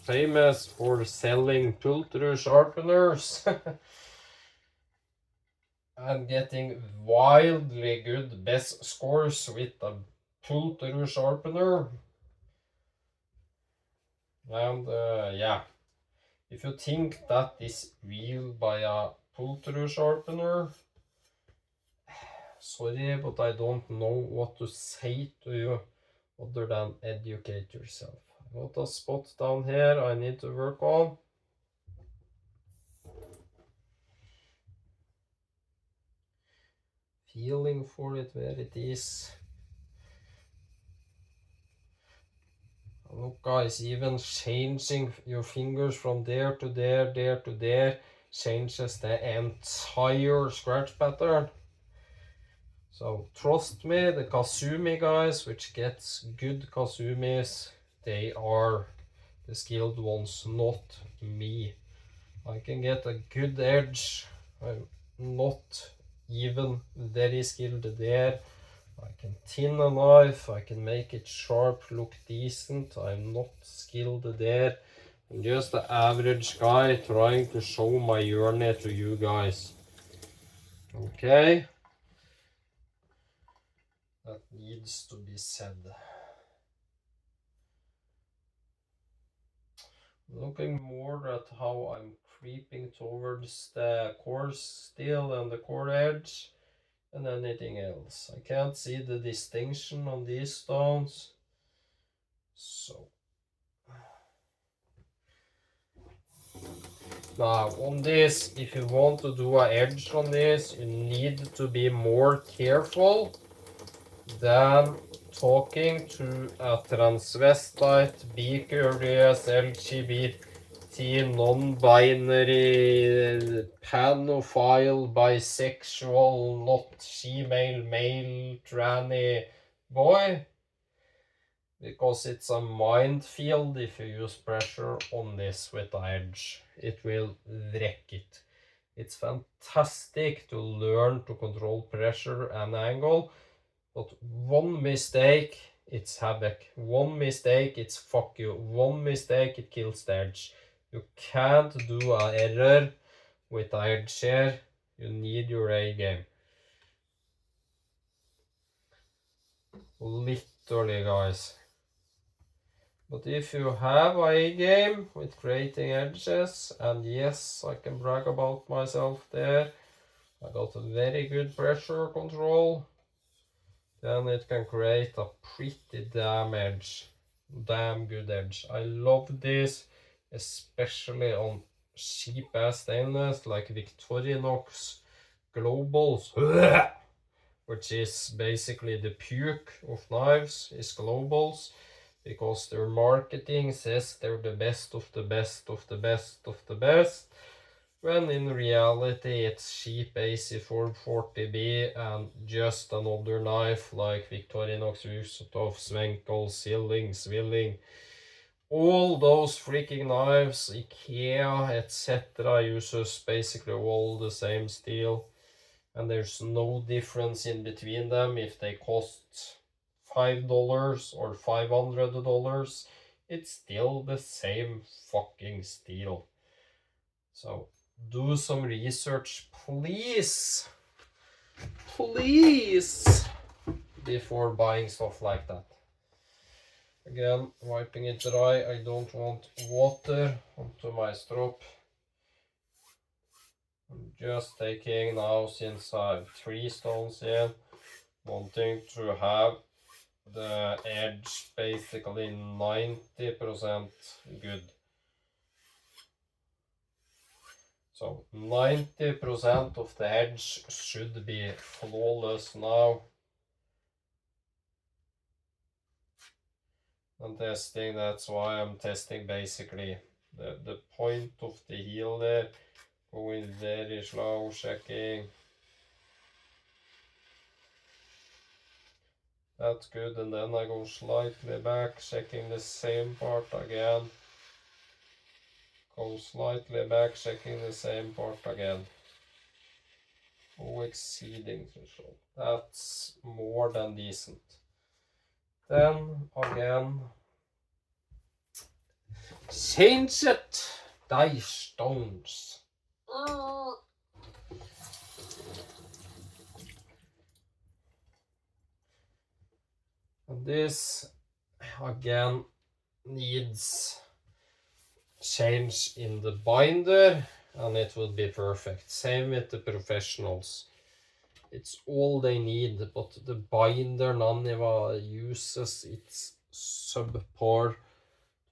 famous for selling pull-through sharpeners and getting wildly good best scores with a pull-through sharpener. And yeah, if you think that is real by a pull-through sharpener, sorry, but I don't know what to say to you other than educate yourself. I got a spot down here I need to work on. Feeling for it where it is. Look guys, even changing your fingers from there to there, there to there, changes the entire scratch pattern. So trust me, the kasumi guys, which gets good kasumis, they are the skilled ones, not me. I can get a good edge. I'm not even very skilled there. I can tin a knife, I can make it sharp, look decent. I'm not skilled there. I'm just the average guy trying to show my journey to you guys. Okay? That needs to be said. Looking more at how I'm creeping towards the core still and the core edge and anything else. I can't see the distinction on these stones. So now on this, if you want to do an edge on this, you need to be more careful than talking to a transvestite, be curious, LGBT, non-binary, panophile, bisexual, not female, male, tranny boy. Because it's a minefield if you use pressure on this with the edge. It will wreck it. It's fantastic to learn to control pressure and angle, but one mistake, it's havoc. One mistake, it's fuck you. One mistake, it kills the edge. You can't do an error with the edge here. You need your A game. Literally, guys. But if you have a game with creating edges, and yes, I can brag about myself there, I got a very good pressure control, then it can create a pretty damn good edge. I love this, especially on cheap ass stainless like Victorinox Globals, which is basically the puke of knives, is Globals. Because their marketing says they're the best of the best of the best of the best. when in reality it's cheap AC4 40B and just another knife like Victorinox, Rusotov, Swenkel, Silling, Swilling. All those freaking knives, IKEA, etc. uses basically all the same steel, and there's no difference in between them if they cost $5 or $500. It's still the same fucking steel. So do some research, please, please, before buying stuff like that. Again, wiping it dry. I don't want water onto my strop. I'm just taking now, since I have 3 stones in, wanting to have the edge basically 90% good. So 90% of the edge should be flawless now. I'm testing, that's why I'm testing basically the point of the heel there, going very slow, checking. That's good, and then I go slightly back, checking the same part again. Go slightly back, checking the same part again. Oh, exceeding threshold. That's more than decent. Then again, change it, die stones. And this again needs change in the binder, and it will be perfect. Same with the professionals. It's all they need, but the binder Naniva uses, it's subpar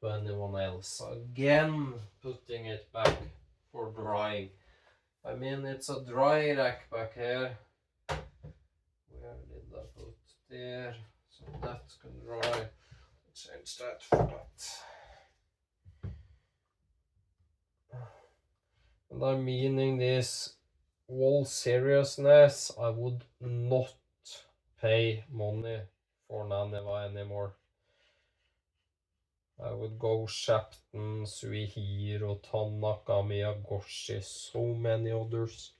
to anyone else. Again, putting it back for drying. I mean, it's a dry rack back here. Where did I put there? So that can dry. Change that for that. And I'm meaning this, all seriousness, I would not pay money for Naniva anymore. I would go Shapton, Suihiro, Tanaka, Miyagoshi, so many others.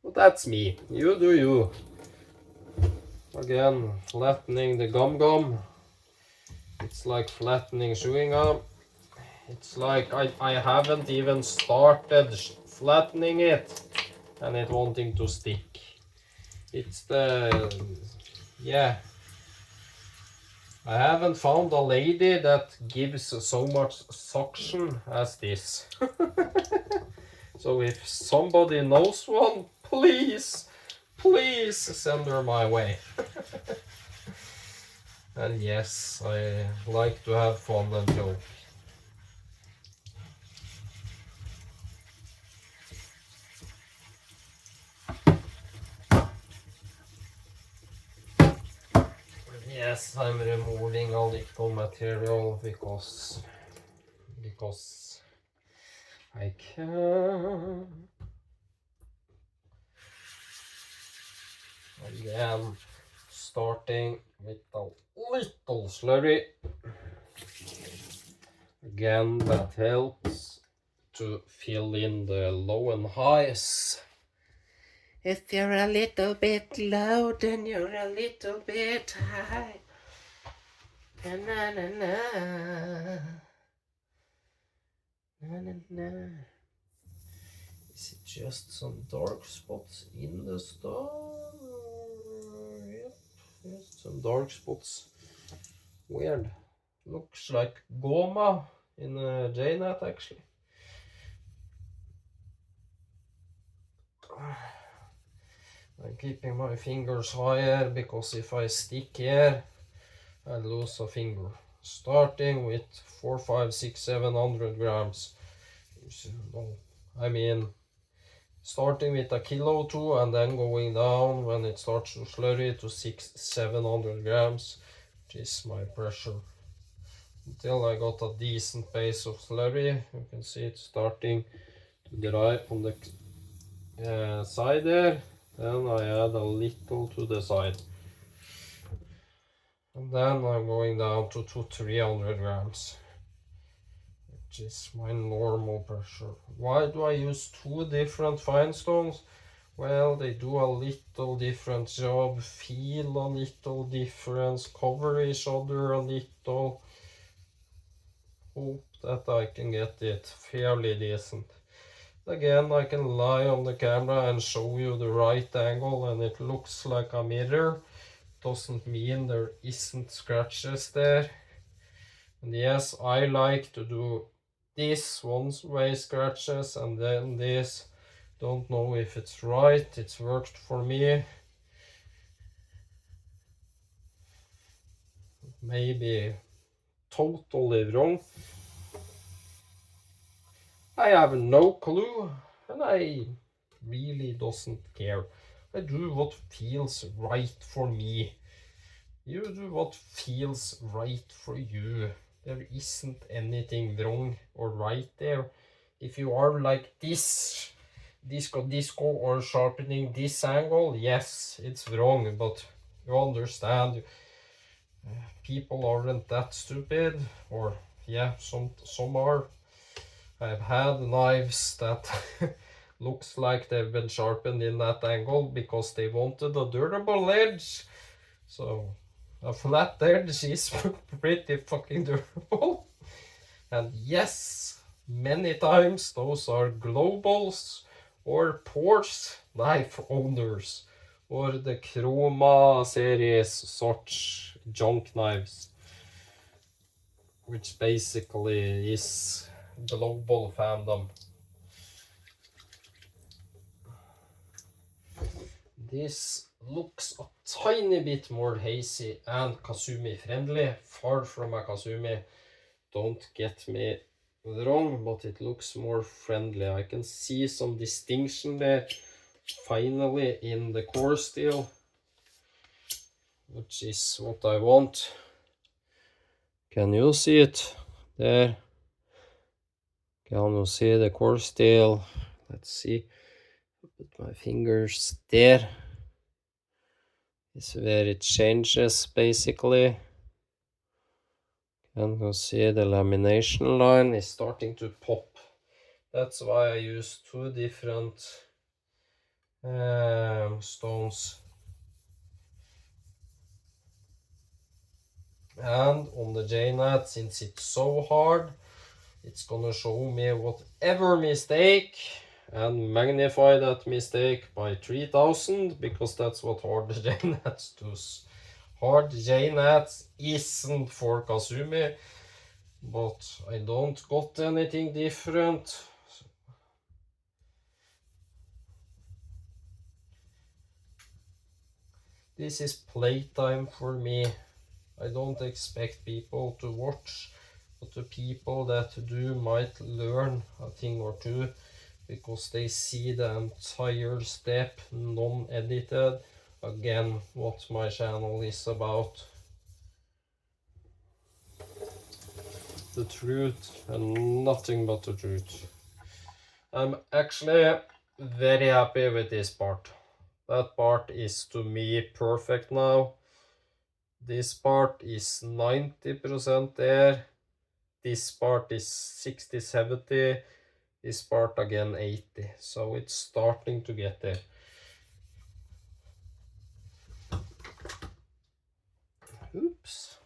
But that's me. You do you. Again, flattening the gum. It's like flattening chewing gum. It's like I haven't even started flattening it, and it wanting to stick. It's the, yeah. I haven't found a lady that gives so much suction as this. So if somebody knows one, please send her my way. And yes, I like to have fun and joke. Yes, I'm removing a little material because I can. Again, starting with a little slurry. Again, that helps to fill in the low and highs. If you're a little bit low, then you're a little bit high. Na na na na. Na na na. Is it just some dark spots in the star? Yep, just some dark spots. Weird. Looks like Goma in jnat actually. I'm keeping my fingers higher because if I stick here, I lose a finger. Starting with 4, 5, 6, 700 grams. I mean, starting with a kilo or two and then going down when it starts to slurry to 600, 700 grams, which is my pressure. until I got a decent base of slurry. You can see it starting to dry on the side there. Then I add a little to the side. And then I'm going down to 300 grams, which is my normal pressure. Why do I use two different fine stones? Well, they do a little different job, feel a little difference, cover each other a little. Hope that I can get it fairly decent. Again, I can lie on the camera and show you the right angle and it looks like a mirror. Doesn't mean there isn't scratches there. And yes, I like to do this one-way scratches and then this. Don't know if it's right, it's worked for me. Maybe totally wrong. I have no clue and I really doesn't care. I do what feels right for me. You do what feels right for you. There isn't anything wrong or right there. If you are like this, disco or sharpening this angle, yes, it's wrong, but you understand, people aren't that stupid, or yeah, some are. I've had knives that looks like they've been sharpened in that angle because they wanted a durable edge. So a flat edge is pretty fucking durable. And yes, many times those are globals or Porsche knife owners or the Chroma series such junk knives, which basically is global fandom. This looks a tiny bit more hazy and kasumi friendly, far from a kasumi. Don't get me wrong, but it looks more friendly. I can see some distinction there finally in the core steel, which is what I want. Can you see it there? Can you see the core steel? Let's see. Put my fingers there. It's where it changes basically. And you see the lamination line is starting to pop. That's why I use two different stones. And on the jnat, since it's so hard, it's gonna show me whatever mistake and magnify that mistake by 3000, because that's what hard jnats does. Hard jnats isn't for kasumi, but I don't got anything different. This is playtime for me. I don't expect people to watch, but the people that do might learn a thing or two because they see the entire step non-edited. Again, what my channel is about. The truth and nothing but the truth. I'm actually very happy with this part. That part is to me perfect now. This part is 90% there. This part is 60, 70. This part again 80. So it's starting to get there. Oops.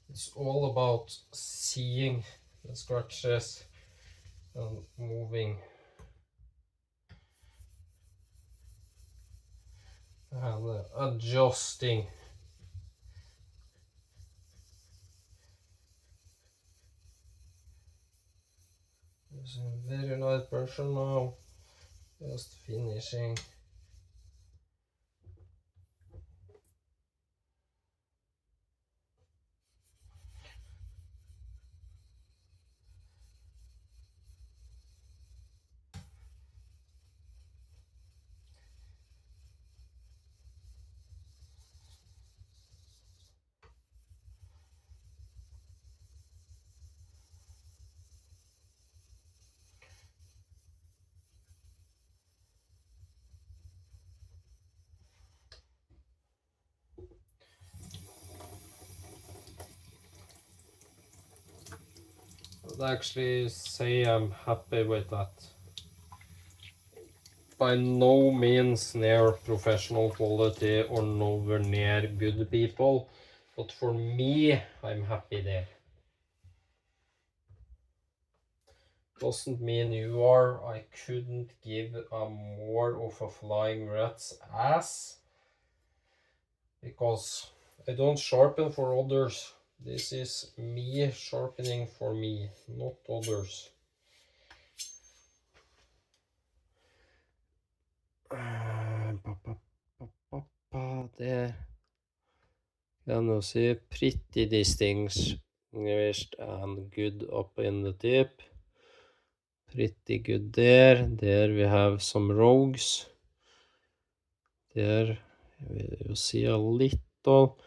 It's all about seeing the scratches and moving and adjusting. Using very light pressure now, just finishing. would actually say I'm happy with that. By no means near professional quality or nowhere near good people, but for me, I'm happy there. Doesn't mean you are. I couldn't give a more of a flying rat's ass, because I don't sharpen for others. This is me sharpening for me, not others. There can you see pretty distinguished and good up in the tip. Pretty good there. There we have some rogues. There you see a little.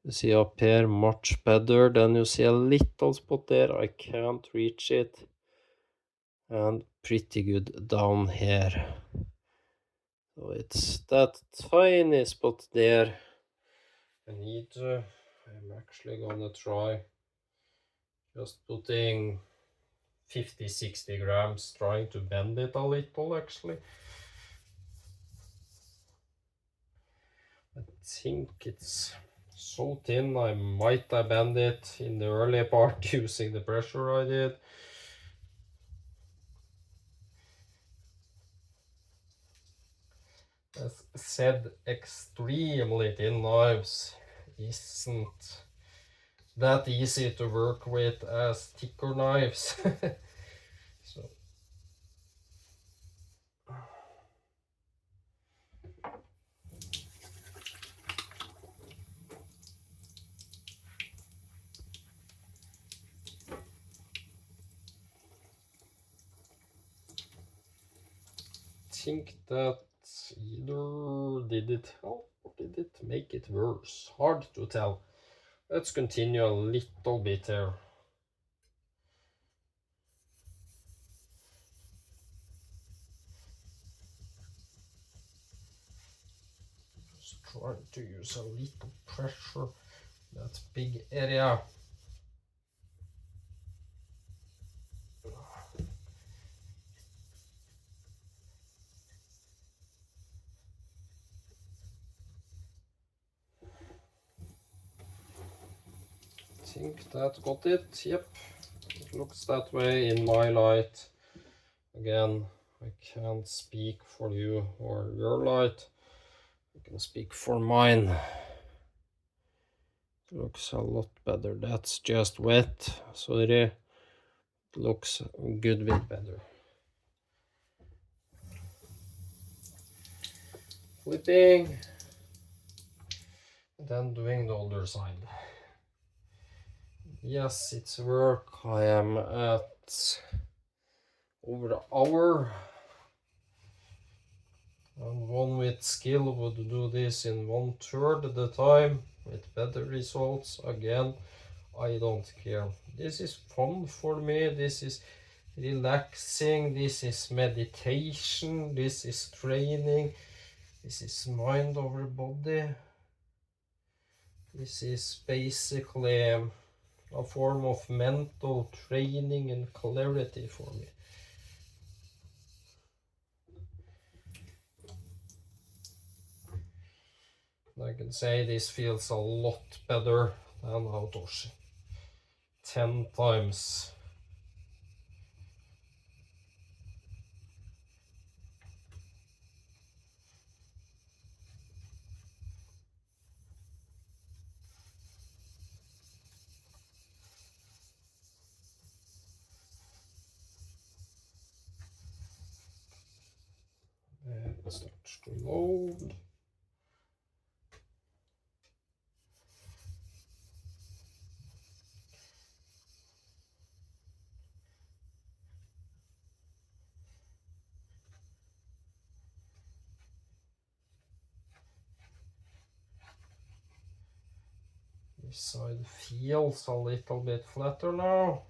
You see up here much better. Then you see a little spot there. I can't reach it. And pretty good down here. So it's that tiny spot there. I'm actually gonna try just putting 50-60 grams, trying to bend it a little actually. I think it's so thin I might have bend it in the early part using the pressure I did. As said, extremely thin knives isn't that easy to work with as thicker knives. So think that either did it help or did it make it worse? Hard to tell. Let's continue a little bit here. Just trying to use a little pressure. That big area. Think that got it. Yep, it looks that way in my light. Again, I can't speak for you or your light. I can speak for mine. It looks a lot better. That's just wet. Sorry. It looks a good bit better. Flipping. Then doing the other side. Yes, it's work. I am at over an hour. And one with skill would do this in 1/3 of the time with better results. Again, I don't care. This is fun for me. This is relaxing. This is meditation. This is training. This is mind over body. This is basically a form of mental training and clarity for me. I can say this feels a lot better than Autoshi. 10 times. It starts to load. This side feels a little bit flatter now.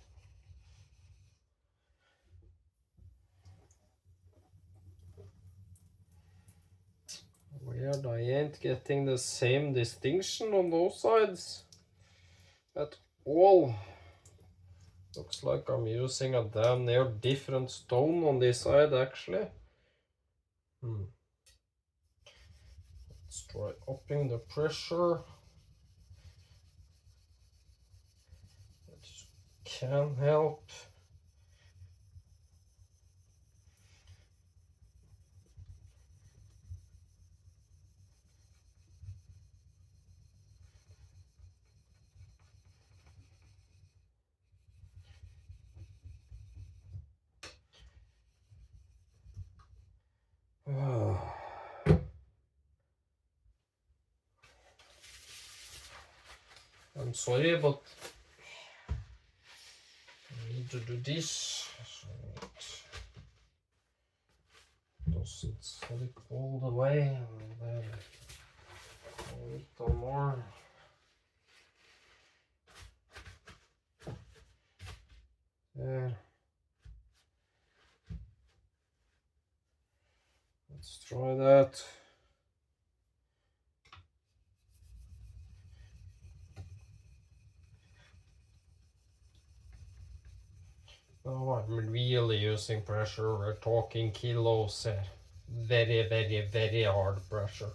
Weird, I ain't getting the same distinction on those sides at all. Looks like I'm using a damn near different stone on this side actually. Let's try upping the pressure. That can help. I'm sorry, but I need to do this so it doesn't slip all the way, and then a little more. There. Let's try that. Oh, I'm really using pressure. We're talking kilos here. Very, very, very hard pressure.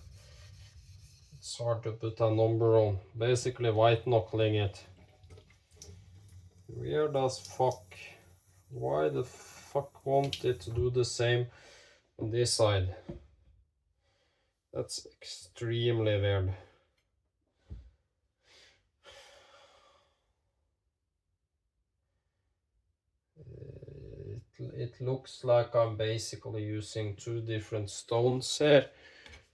It's hard to put a number on. Basically white knuckling it. Weird as fuck. Why the fuck won't it do the same on this side? That's extremely weird. It looks like I'm basically using two different stones here.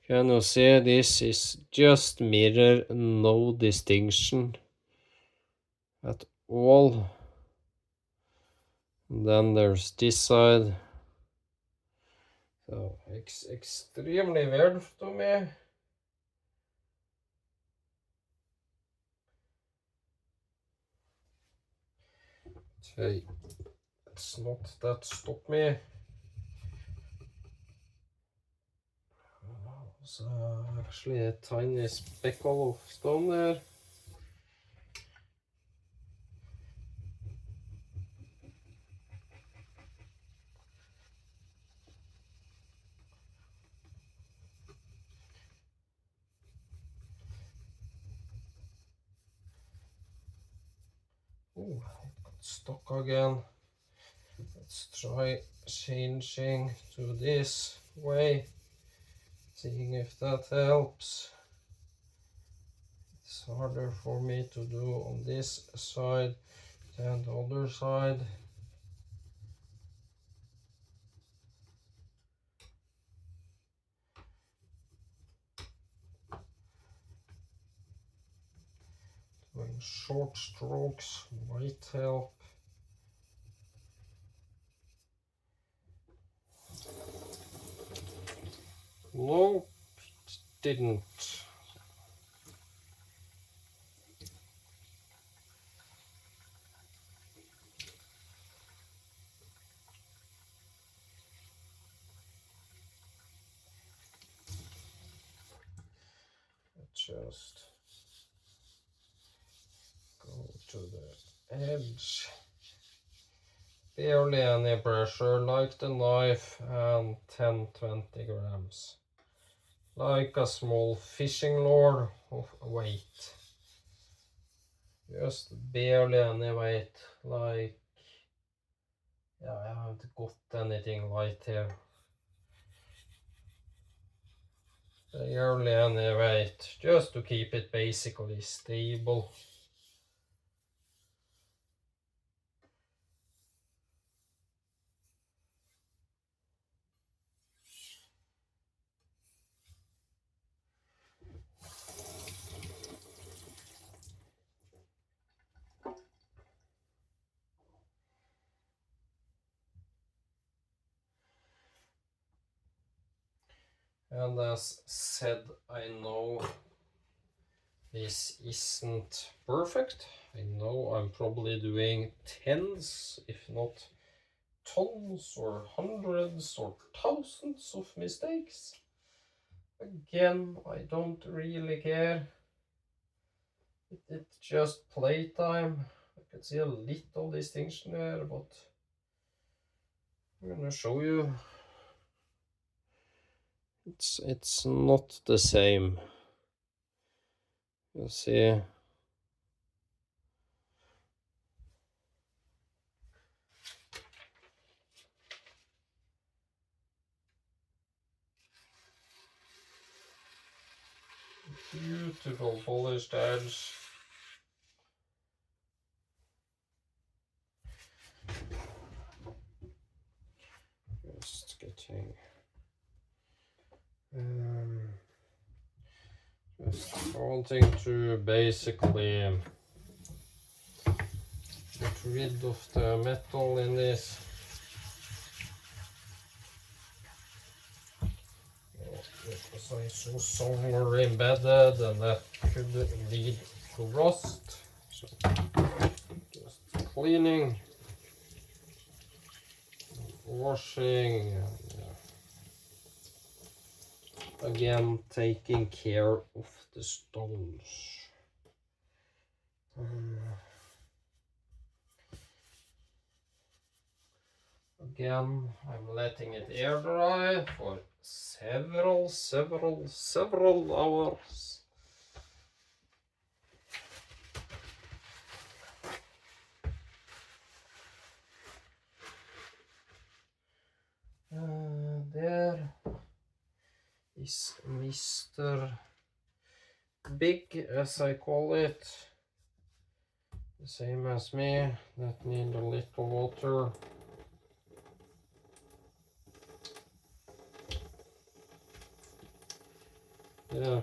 Can you see this is just mirror, no distinction at all. And then there's this side. So extremely weird to me. Hey, it's not that stop me. There's actually a tiny speckle of stone there. Oh, it got stuck again. Let's try changing to this way, seeing if that helps. It's harder for me to do on this side than the other side. Doing short strokes might help. Nope, it didn't. Just go to the edge. Barely any pressure, like the knife, and 10-20 grams. Like a small fishing lure of weight. Just barely any weight, like, yeah, I haven't got anything light here. Barely any weight, just to keep it basically stable. And as said, I know this isn't perfect. I know I'm probably doing tens, if not tons or hundreds or thousands of mistakes. Again, I don't really care. It's just playtime. I can see a little distinction there, but I'm gonna show you. It's not the same. You'll see. Beautiful polished edge. Just getting just wanting to basically get rid of the metal in this. Because I saw somewhere embedded and that could lead to rust. So just cleaning, washing, and again taking care of the stones. Again, I'm letting it air dry for several hours. There is Mr. Big, as I call it, the same as me, that need a little water. Yeah.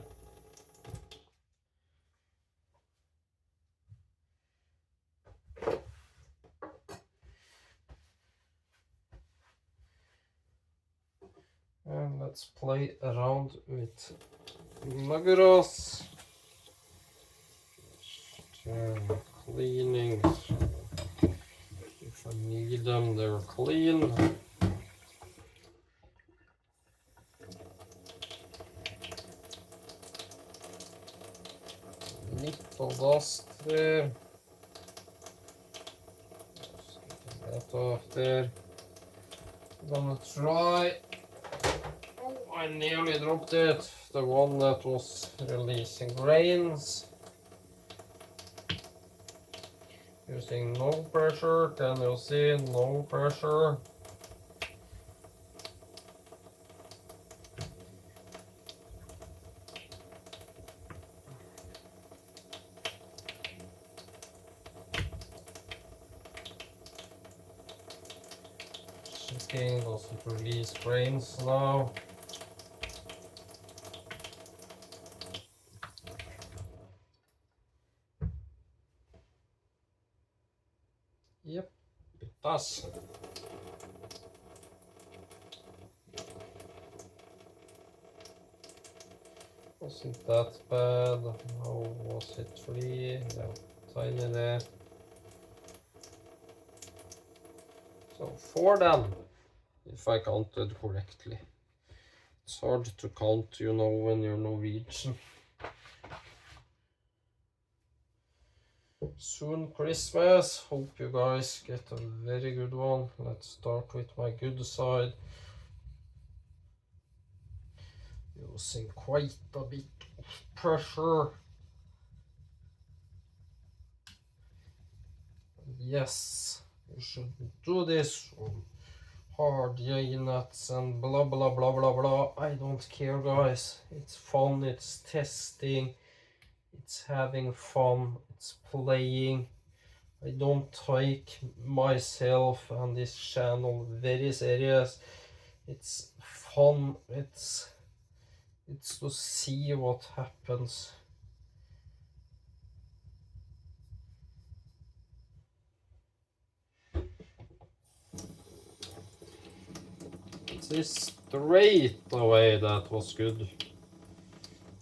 And let's play around with Nagaras. Cleaning. If I need them, they're clean. Little dust there. Just getting that off there. I'm gonna try. Oh, I nearly dropped it. The one that was releasing grains. Using no pressure. Can you see? No pressure. Checking doesn't release grains now. Yep, it does. Wasn't that bad. How was it? 3? Yeah, tiny there. So 4 then, if I counted correctly. It's hard to count, you know, when you're Norwegian. Soon Christmas. Hope you guys get a very good one. Let's start with my good side. Using quite a bit of pressure. Yes, you shouldn't do this on hard jnats and blah blah blah blah blah. I don't care, guys. It's fun, it's testing, it's having fun, it's playing. I don't take myself and this channel very serious. It's fun, it's to see what happens. This straight away, that was good.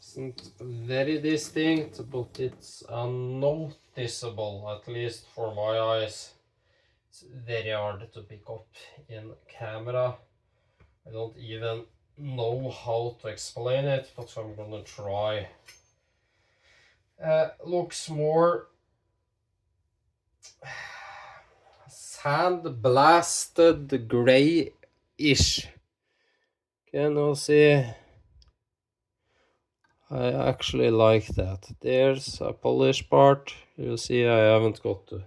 Isn't very distinct, but it's unnoticeable, at least for my eyes. It's very hard to pick up in camera. I don't even know how to explain it, but I'm gonna try. Looks more hand blasted gray-ish. Can you see? I actually like that. There's a polish part. You see, I haven't got to.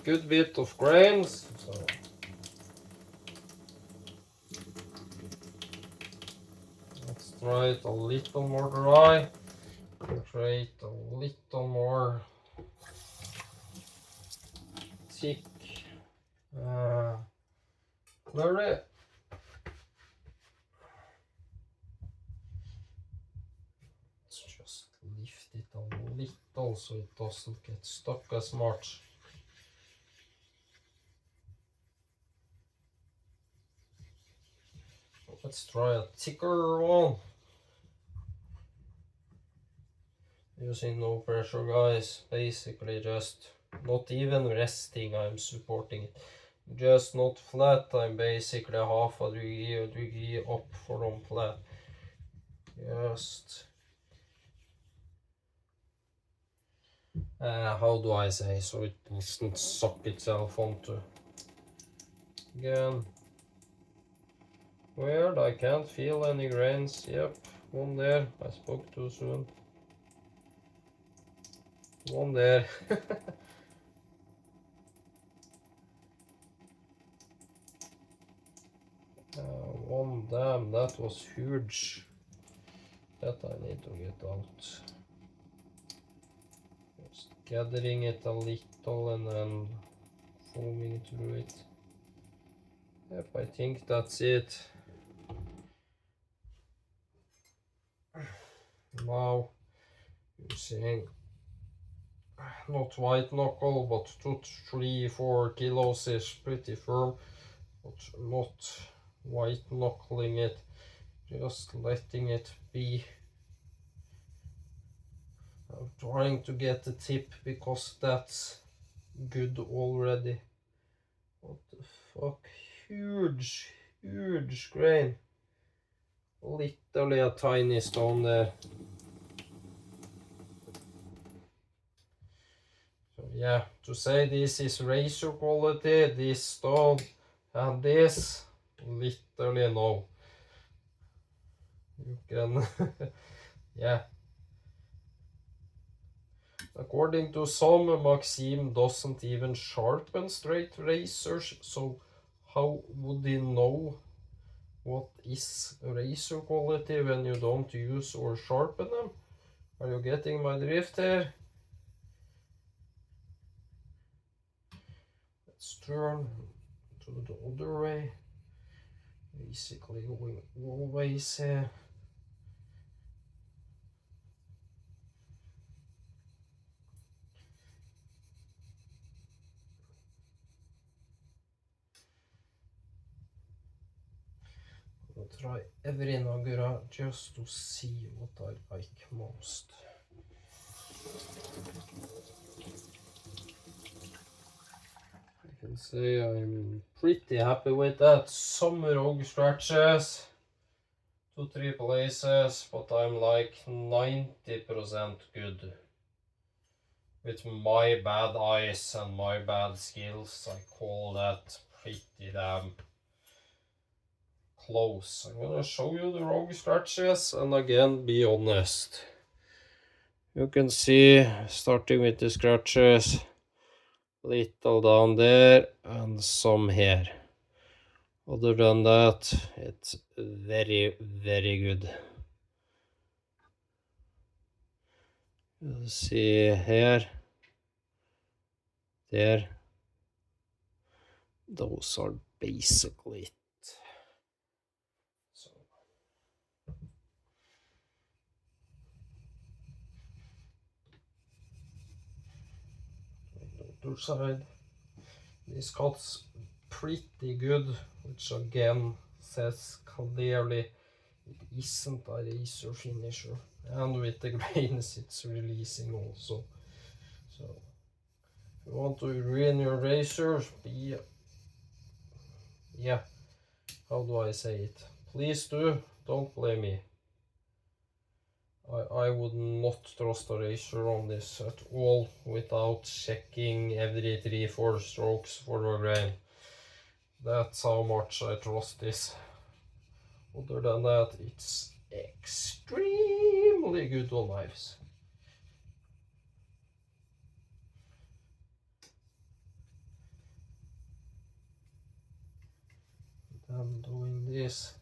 Good bit of grains. So let's try it a little more dry. Create a little more thick slurry. Let's just lift it a little so it doesn't get stuck as much. Let's try a thicker one. Using no pressure, guys. Basically just not even resting, I'm supporting it. Just not flat, I'm basically half a degree up from flat. Just how do I say, so it doesn't suck itself onto. Again, weird, I can't feel any grains. Yep, one there. I spoke too soon. One there. One, damn, that was huge. That I need to get out. Just gathering it a little and then foaming through it. Yep, I think that's it. Now, using not white knuckle, but 2, 3, 4 kilos is pretty firm, but not white knuckling it, just letting it be. I'm trying to get the tip because that's good already. What the fuck? Huge, huge grain. Literally a tiny stone there. So yeah, to say this is razor quality, this stone and this, literally no. You can, yeah. According to some, Maxime doesn't even sharpen straight razors, so how would he know what is razor quality when you don't use or sharpen them? Are you getting my drift here? Let's turn to the other way. Basically going always I'll try every nagura just to see what I like most. I can say I'm pretty happy with that. Some rogue scratches, 2-3 places, but I'm like 90% good. With my bad eyes and my bad skills, I call that pretty damn close. I'm gonna show you the rogue scratches and again be honest. You can see, starting with the scratches, little down there and some here. Other than that, it's very, very good. You see here, there, those are basically it. So, the other side, this cuts pretty good, which again says clearly it isn't a razor finisher, and with the grains it's releasing also. So if you want to ruin your razors, yeah, how do I say it? Please do, don't blame me. I would not trust a razor on this at all without checking every 3-4 strokes for the grain. That's how much I trust this. Other than that, it's extremely good on knives. I'm doing this.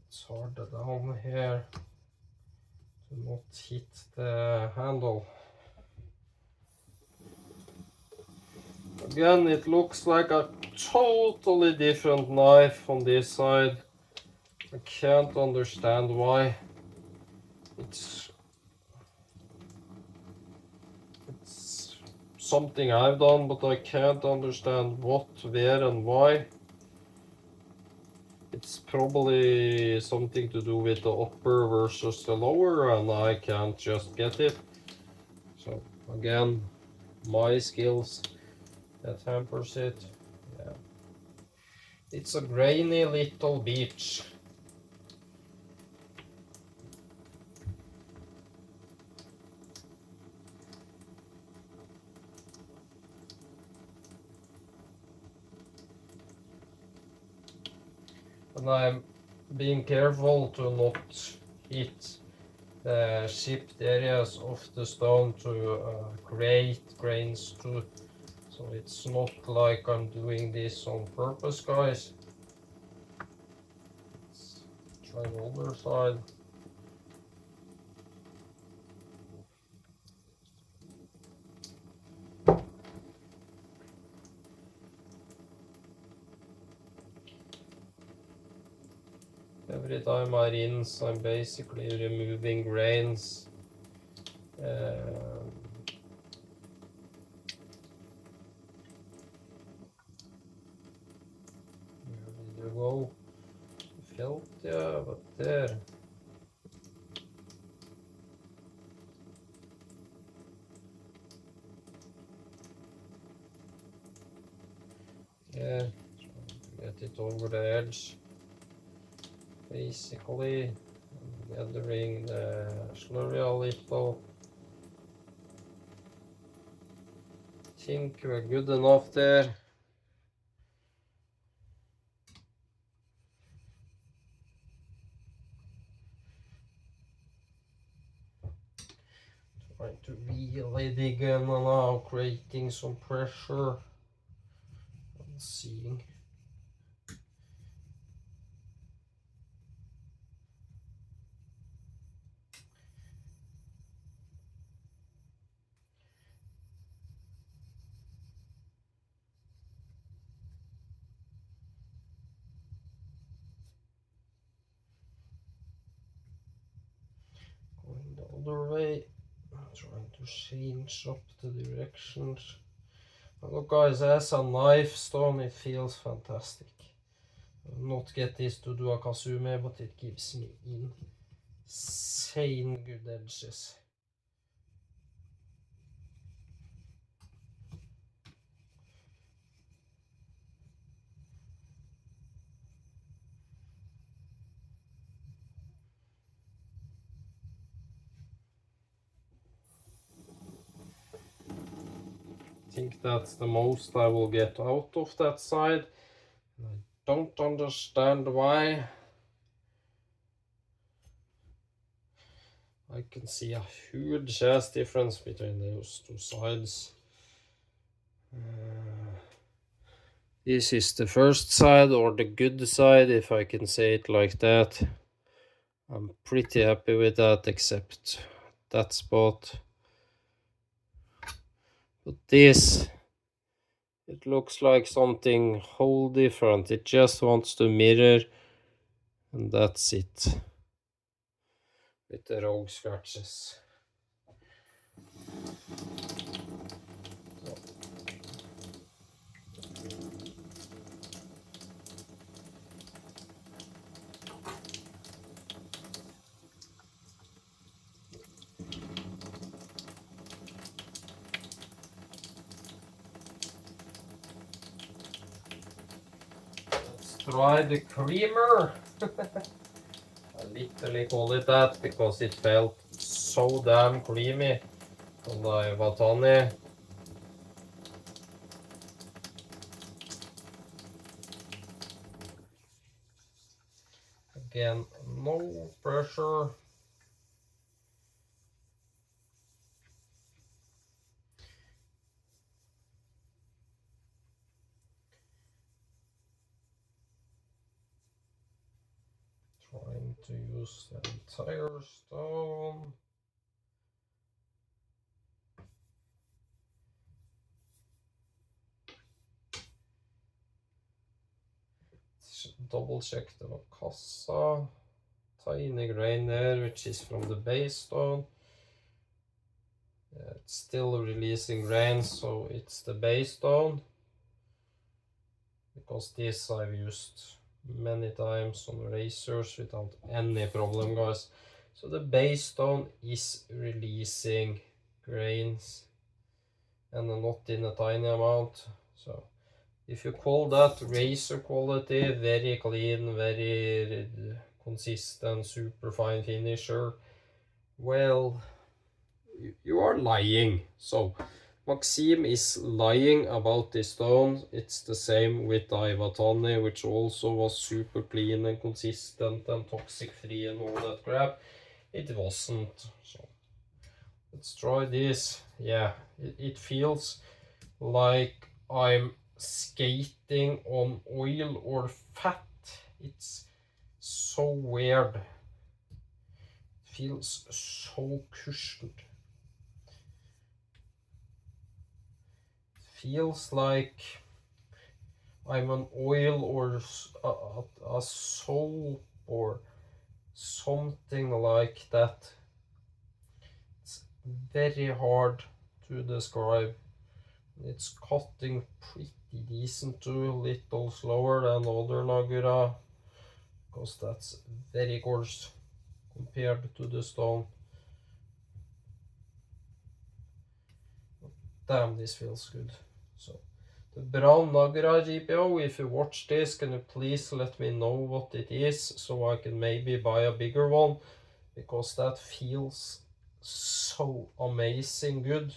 It's harder down here to not hit the handle. Again, it looks like a totally different knife on this side. I can't understand why. It's something I've done, but I can't understand what, where, and why. It's probably something to do with the upper versus the lower, and I can't just get it. So again, my skills that hampers it. Yeah. It's a grainy little beach. And I'm being careful to not hit the chipped areas of the stone to create grains too. So it's not like I'm doing this on purpose, guys. Let's try the other side. Every time I rinse, I'm basically removing grains. Where did you go? Felt, yeah, but there. Yeah, trying to get it over the edge. Basically, I'm gathering the slurry a little. Think we're good enough there. Trying to really dig in now, creating some pressure and seeing. Going the other way, trying to change up the directions. And look guys, as a knife stone it feels fantastic. I'll not get this to do a kasumi, but it gives me insane good edges. I think that's the most I will get out of that side. I don't understand why. I can see a huge ass difference between those two sides. This is the first side, or the good side, if I can say it like that. I'm pretty happy with that, except that spot. But this, it looks like something whole different. It just wants to mirror, and that's it. With the rogue scratches. try the creamer. I literally call it that because it felt so damn creamy on the iwatani. Again, no pressure. Trying to use the entire stone. Double check the wakasa. Tiny grain there, which is from the base stone. Yeah, it's still releasing grain, so it's the base stone. Because this I've used many times on razors without any problem, guys. So the base stone is releasing grains and not in a tiny amount. So if you call that razor quality, very clean, very consistent, super fine finisher, well, you are lying. So Maxim is lying about this stone. It's the same with the iwatani, which also was super clean and consistent and toxic free and all that crap. It wasn't. So let's try this. Yeah, it feels like I'm skating on oil or fat. It's so weird. It feels so cushioned. Feels like I'm on oil or a soap or something like that. It's very hard to describe. It's cutting pretty decent too, a little slower than other Nagura, because that's very coarse compared to the stone. Damn, this feels good. So the brown Nagura GPO, if you watch this, can you please let me know what it is so I can maybe buy a bigger one, because that feels so amazing good.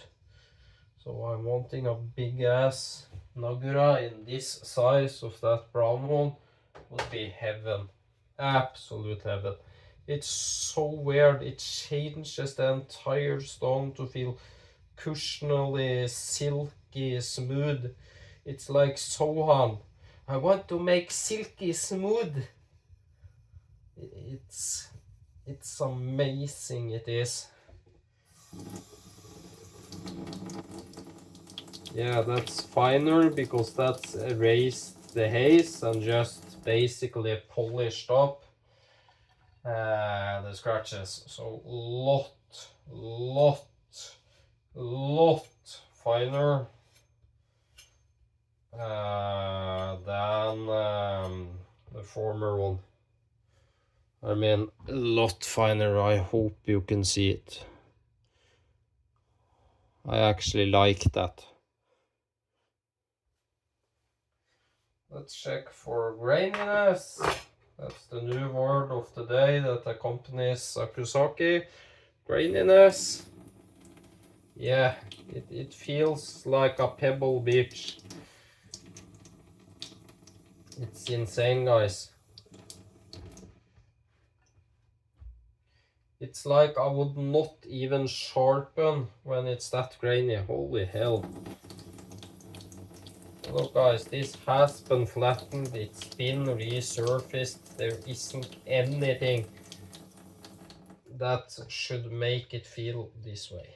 So I'm wanting a big ass Nagura in this size of that brown one would be heaven. Absolute heaven. It's so weird. It changes the entire stone to feel cushionally, silky, smooth. It's like Sohan. I want to make silky smooth. It's amazing, it is. Yeah, that's finer because that's erased the haze and just basically polished up the scratches. So lot finer than the former one. I mean, a lot finer. I hope you can see it. I actually like that. Let's check for graininess. That's the new word of the day that accompanies a kouzaki. Graininess. Yeah, it feels like a pebble beach. It's insane, guys. It's like I would not even sharpen when it's that grainy. Holy hell. Look, guys, this has been flattened. It's been resurfaced. There isn't anything that should make it feel this way.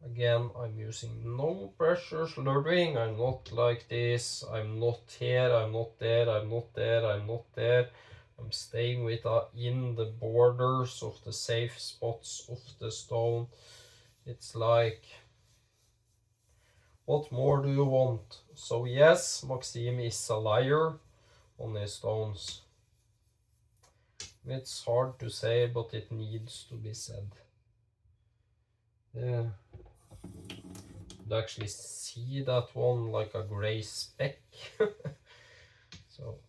Again, I'm using no pressure slurring. I'm not like this. I'm not here. I'm not there. I'm not there. I'm not there. I'm staying with in the borders of the safe spots of the stone. It's like, what more do you want? So yes, Maxim is a liar on his stones. It's hard to say, but it needs to be said. Yeah. You actually see that one like a gray speck. So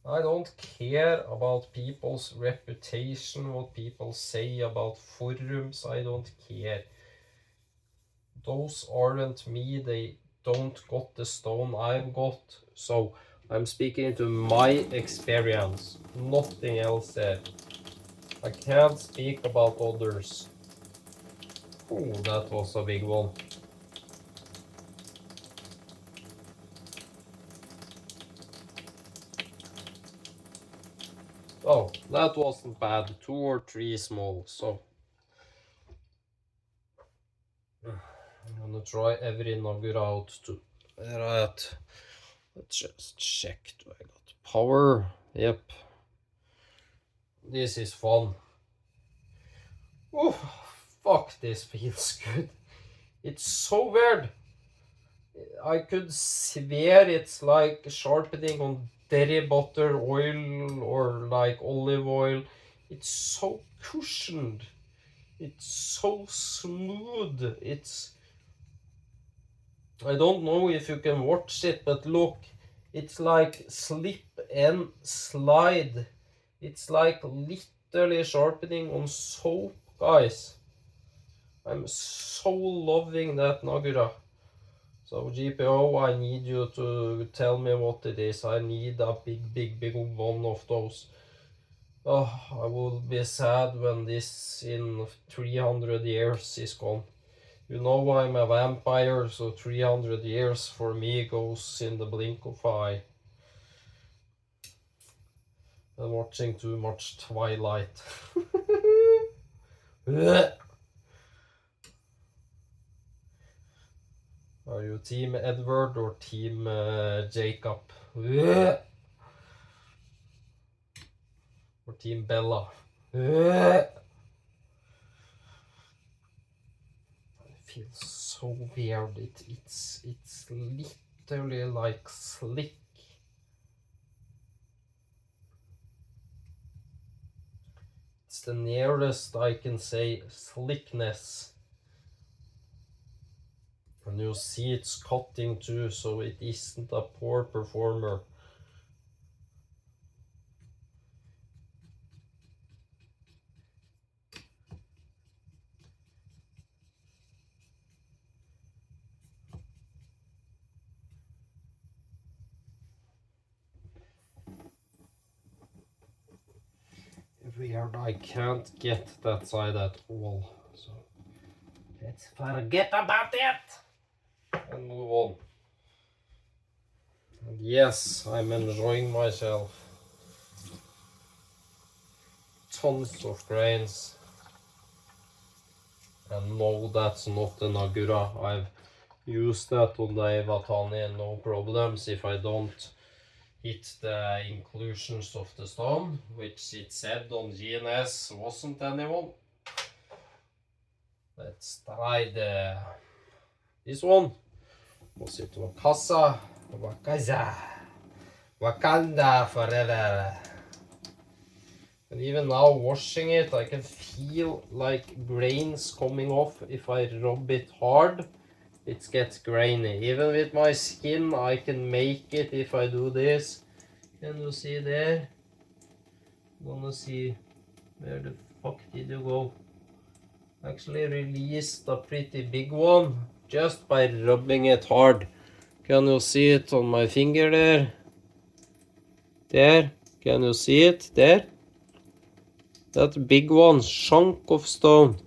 I don't care about people's reputation, what people say about forums. I don't care. Those aren't me. They don't got the stone I've got. So I'm speaking to my experience, nothing else there. I can't speak about others. Oh, that was a big one. Oh, that wasn't bad. 2 or 3 small, so I'm gonna try every nugget out to right. Let's just check. Do I got power? Yep. This is fun. Oh, fuck, this feels good. It's so weird. I could swear it's like sharpening on dairy butter oil or like olive oil. It's so cushioned. It's so smooth. I don't know if you can watch it, but look, it's like slip and slide. It's like literally sharpening on soap, guys. I'm so loving that Nagura. So GPO, I need you to tell me what it is. I need a big one of those. Oh, I will be sad when this in 300 years is gone. You know I'm a vampire, so 300 years for me goes in the blink of an eye. I'm watching too much Twilight. Are you Team Edward or Team Jacob? Or Team Bella? It feels so weird. It's literally like slick. It's the nearest I can say slickness. And you see it's cutting too, so it isn't a poor performer. Weird, I can't get that side at all. So let's forget about it and move on. And yes, I'm enjoying myself. Tons of grains. And no, that's not an Agura. I've used that on the Evatani, no problems if I don't hit the inclusions of the stone, which it said on GNS wasn't anyone. Let's try this one. Was it Wakasa? Wakaza. Wakanda forever. And even now washing it, I can feel like grains coming off. If I rub it hard, it gets grainy. Even with my skin, I can make it if I do this. Can you see there? Wanna see where the fuck did you go? Actually released a pretty big one just by rubbing it hard. Can you see it on my finger there? There. Can you see it? There. That big one, chunk of stone.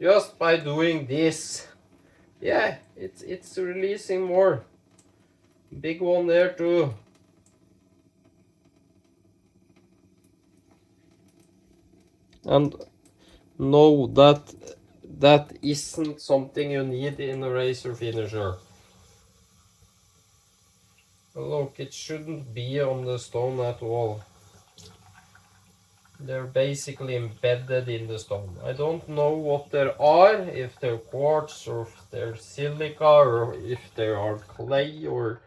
Just by doing this. Yeah, it's releasing more. Big one there too. And no, that isn't something you need in a razor finisher. Look, it shouldn't be on the stone at all. They're basically embedded in the stone. I don't know what they are, if they're quartz or if they're silica or if they are clay or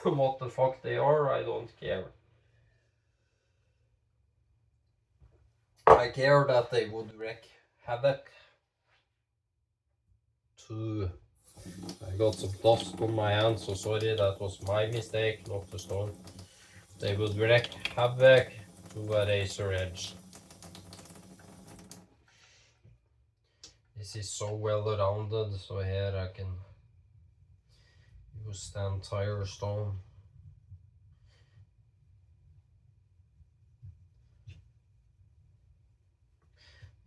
what the fuck they are, I don't care. I care that they would wreak havoc 2. I got some dust on my hands, so sorry, that was my mistake, not the stone. They would wreak havoc to a razor edge. This is so well rounded, so here I can use the entire stone.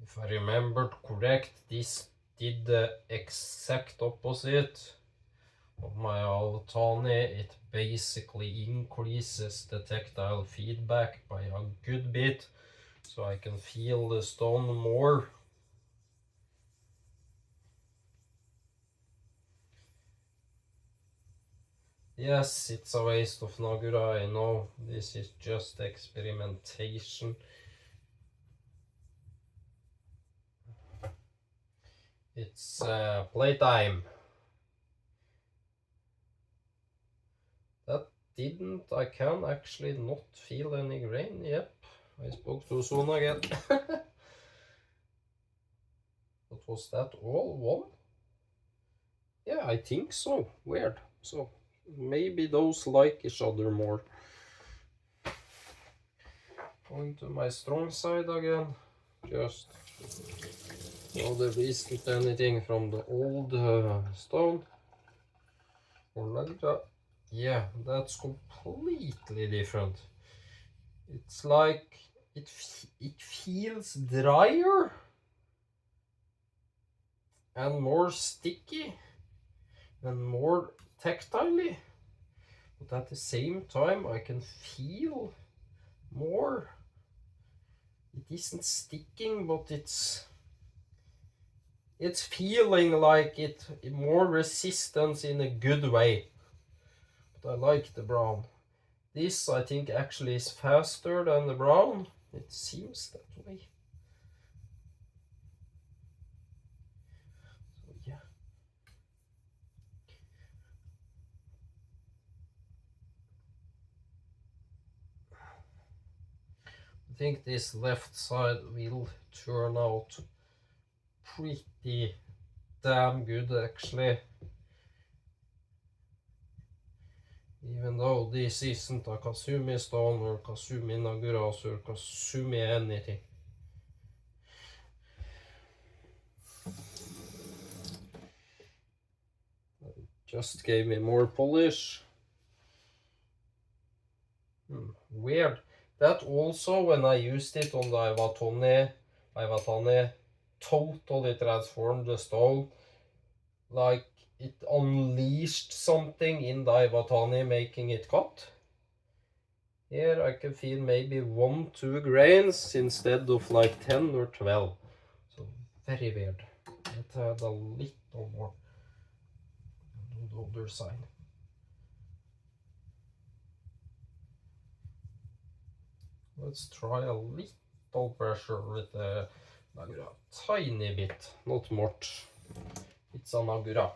If I remembered correct, this did the exact opposite of my Altani. It basically increases the tactile feedback by a good bit, so I can feel the stone more. Yes, it's a waste of Nagura, I know. This is just experimentation. It's playtime. That didn't, I can actually not feel any grain. Yep, I spoke too soon again. But was that all one? Yeah, I think so. Weird. So maybe those like each other more. Going to my strong side again. Just so there isn't anything from the old stone. Or like that. Yeah, that's completely different. It's like it feels drier and more sticky and more tactile, but at the same time I can feel more. It isn't sticking, but it's feeling like it more resistance in a good way. But I like the brown. This I think actually is faster than the brown. It seems that way. So yeah. I think this left side will turn out pretty damn good actually. Even though this isn't a kasumi stone or kasumi naguras or kasumi anything. Just gave me more polish. Weird. That also, when I used it on the Iwatani totally transformed the stone. Like it unleashed something in the Iwatani, making it cut. Here I can feel maybe 1-2 grains instead of like 10 or 12. So very weird. It had a little more on the other side. Let's try a little pressure with the Nagura. Tiny bit, not much. It's a Nagura.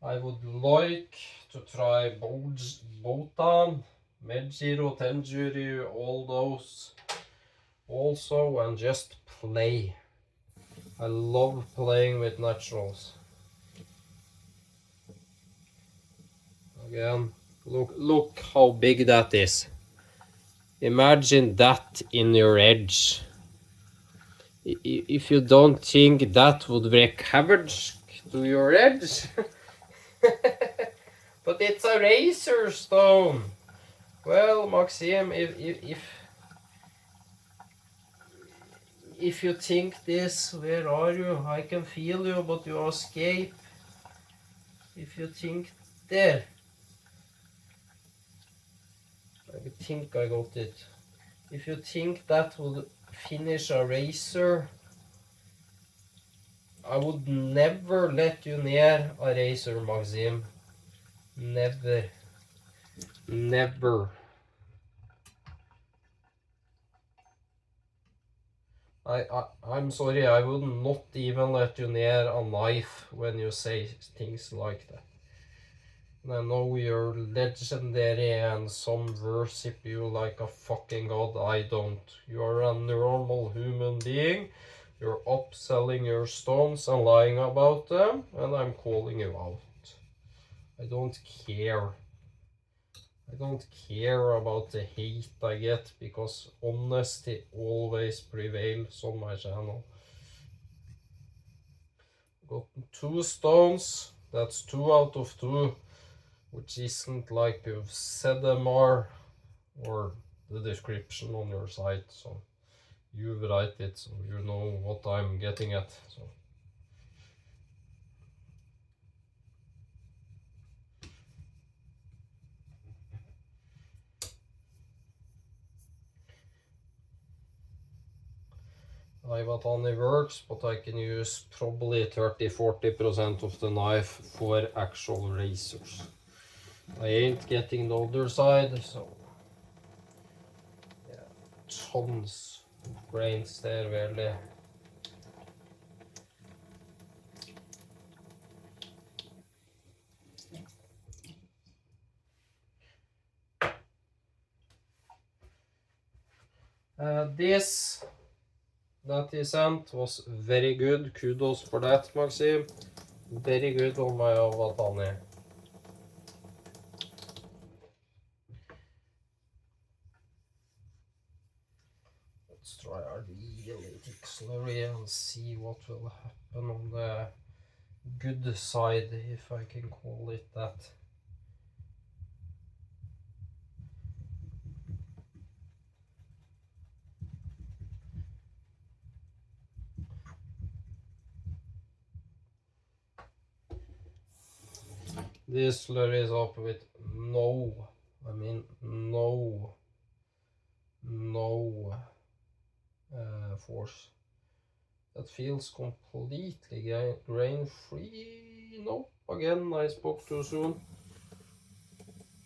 I would like to try Botan, Mejiro, Tenjuru, all those also, and just play. I love playing with naturals. Again, look how big that is. Imagine that in your edge. If you don't think that would wreak havoc to your edge. But it's a razor stone. Well, Maxime, if you think this, where are you? I can feel you, but you escape. If you think there. I think I got it. If you think that would finish a razor, I would never let you near a razor, Maxim. Never. Never. I'm sorry, I would not even let you near a knife when you say things like that. And I know you're legendary and some worship you like a fucking god. I don't. You are a normal human being You're upselling your stones and lying about them, and I'm calling you out. I don't care. I don't care about the hate I get, because honesty always prevails on my channel. Got 2 stones, that's 2 out of 2, which isn't like you've said them are, or the description on your site, so you write it so you know what I'm getting at. So Iwatani works, but I can use probably 30-40% of the knife for actual razors. I ain't getting the other side, so yeah, tons of grains there, really. This that he sent was very good. Kudos for that, Maxim. Very good on my Iwatani. Let's try a really thick slurry and see what will happen on the good side, if I can call it that. This slurry is up with no force. That feels completely grain free. Nope, again I spoke too soon.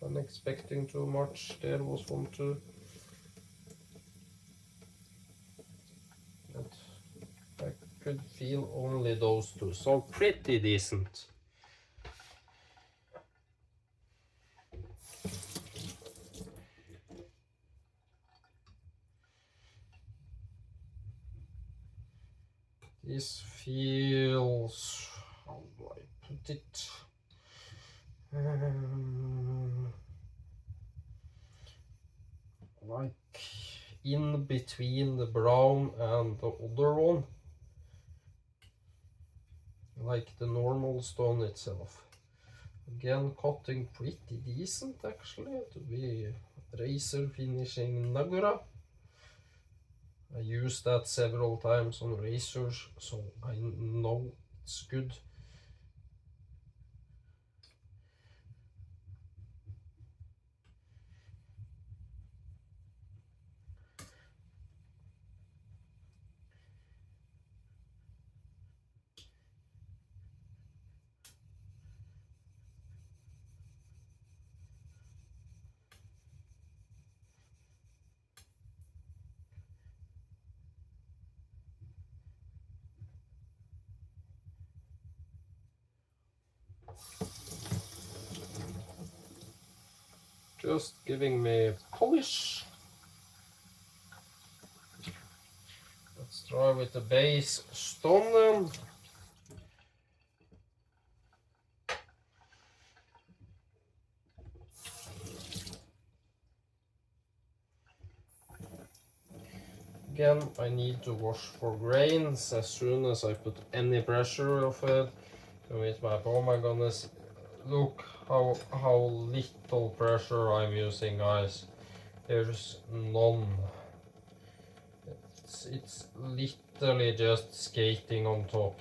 I'm expecting too much. There was one too. But I could feel only those 2, so pretty decent. This feels, how do I put it? Like in between the brown and the other one, like the normal stone itself. Again, cutting pretty decent actually to be razor finishing Nagura. I used that several times on razors, so I know it's good. Just giving me polish. Let's try with the base stone. Again, I need to wash for grains as soon as I put any pressure of it. With my palm, I'm gonna look how little pressure I'm using, guys. There's none. It's literally just skating on top.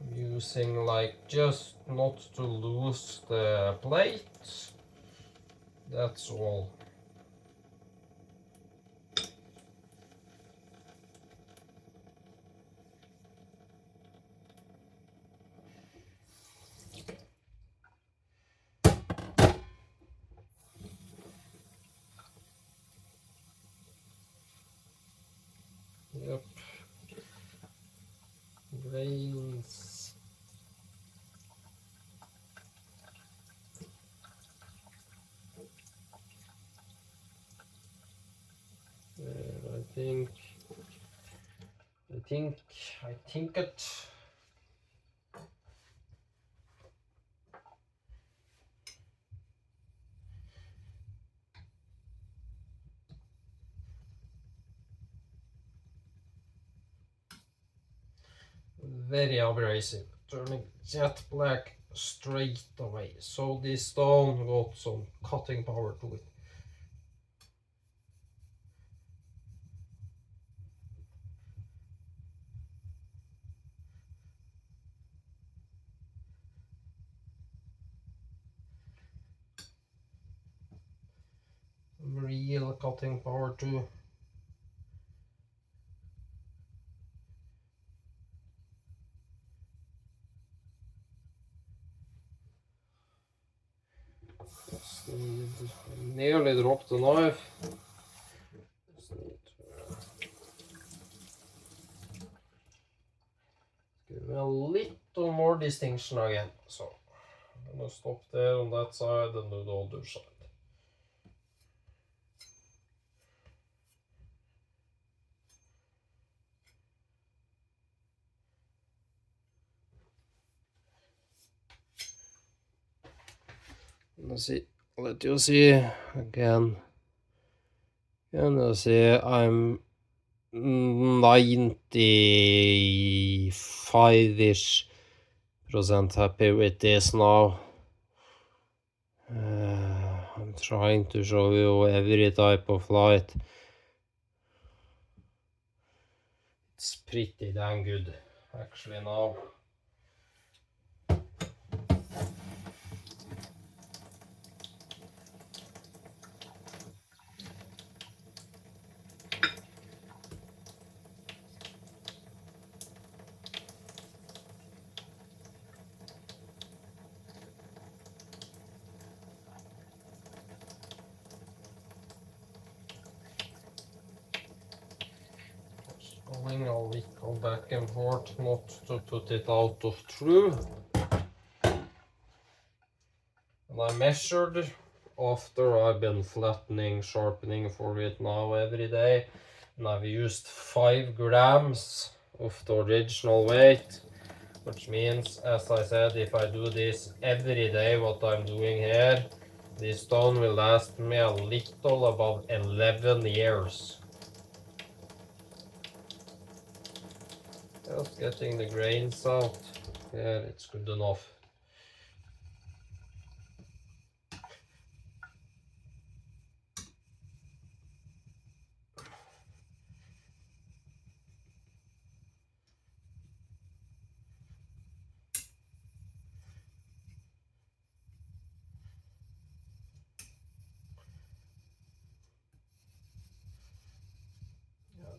I'm using like just not to lose the plate. That's all. Yep. Grains. think it. Very abrasive, turning jet black straight away. So this stone got some cutting power to it. Real cutting power too. Nearly dropped the knife. Just need to give a little more distinction again. So I'm gonna stop there on that side and do the other side. Let's see. Let you see again. And you see I'm 95-ish % happy with this now. I'm trying to show you every type of light. It's pretty damn good actually now. Going a little back and forth, not to put it out of true. And I measured after I've been flattening, sharpening for it now every day, and I've used 5 grams of the original weight, which means, as I said, if I do this every day, what I'm doing here, this stone will last me a little above 11 years. Just getting the grains out. Yeah, it's good enough.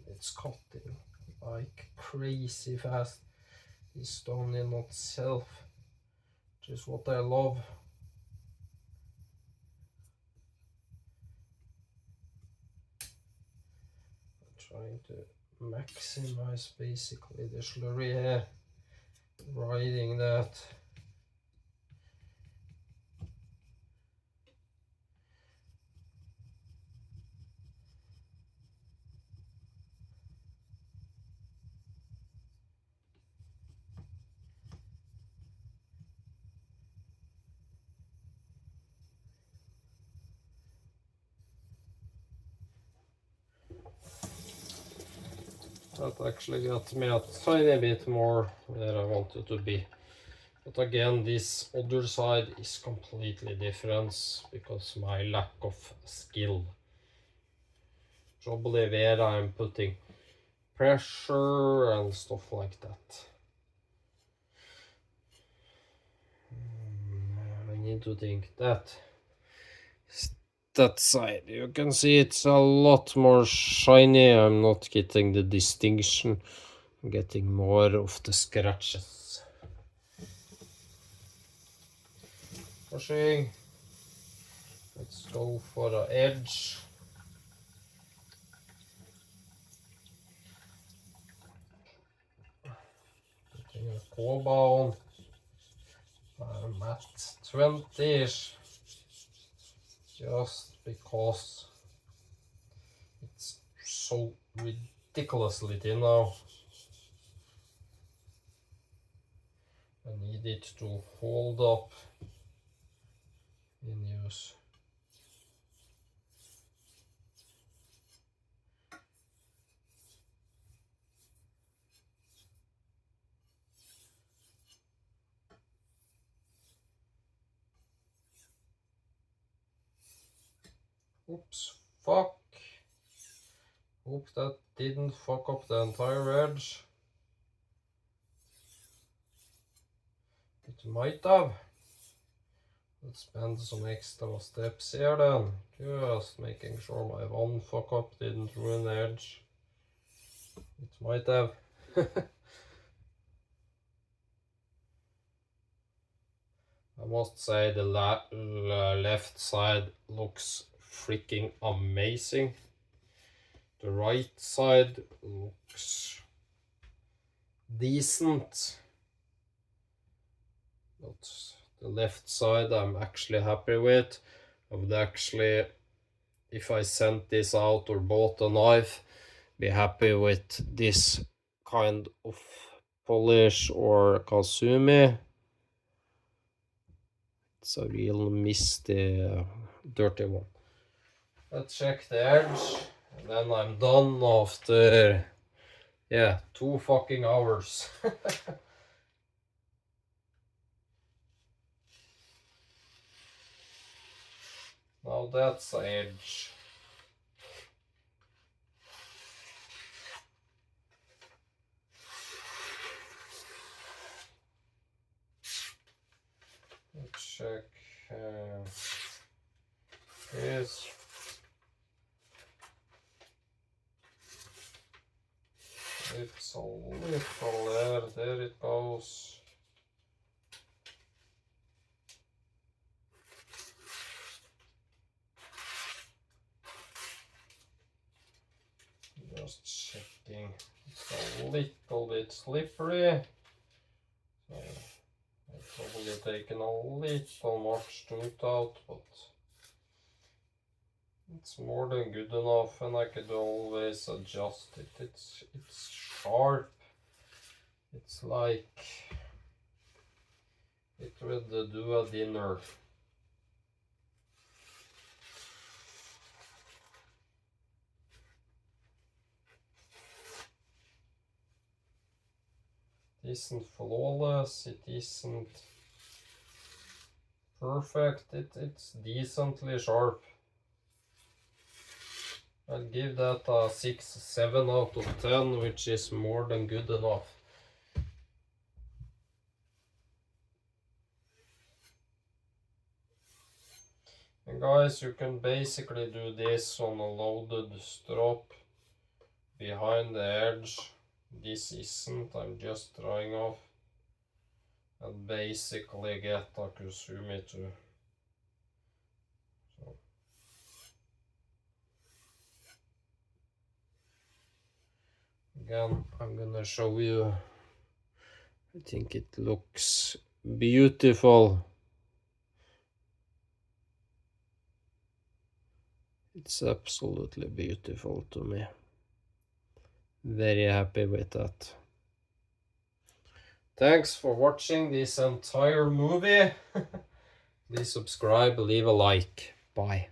It's cutting like crazy fast. This stone in itself, which is what I love. I'm trying to maximize basically the slurry here, riding that. That actually got me a tiny bit more where I wanted to be. But again, this other side is completely different because my lack of skill. Probably where I'm putting pressure and stuff like that. I need to think that side, you can see it's a lot more shiny. I'm not getting the distinction, I'm getting more of the scratches. Pushing. Let's go for the edge. Putting a cobalt. I'm at 20-ish. Just because it's so ridiculously thin now. I need it to hold up in use. Oops, fuck. Hope that didn't fuck up the entire edge. It might have. Let's spend some extra steps here then. Just making sure my one fuck up didn't ruin the edge. It might have. I must say the left side looks freaking amazing. The right side looks decent, but the left side I'm actually happy with. I would actually, if I sent this out or bought a knife, be happy with this kind of polish or kasumi. It's a real misty, dirty one. Let's check the edge, and then I'm done after, yeah, 2 fucking hours. Now that's the edge. Let's check this. It's a little there it goes. Just checking. It's a little bit slippery. So I've probably taken a little much tooth out, but it's more than good enough, and I could always adjust it. It's sharp. It's like it would do a dinner. It isn't flawless, it isn't perfect, it's decently sharp. I'll give that a 6-7 out of 10, which is more than good enough. And guys, you can basically do this on a loaded strap behind the edge. This isn't, I'm just trying off, and basically get a kasumi too. So. Again, I'm gonna show you. I think it looks beautiful. It's absolutely beautiful to me. Very happy with that. Thanks for watching this entire movie. Please subscribe, leave a like. Bye.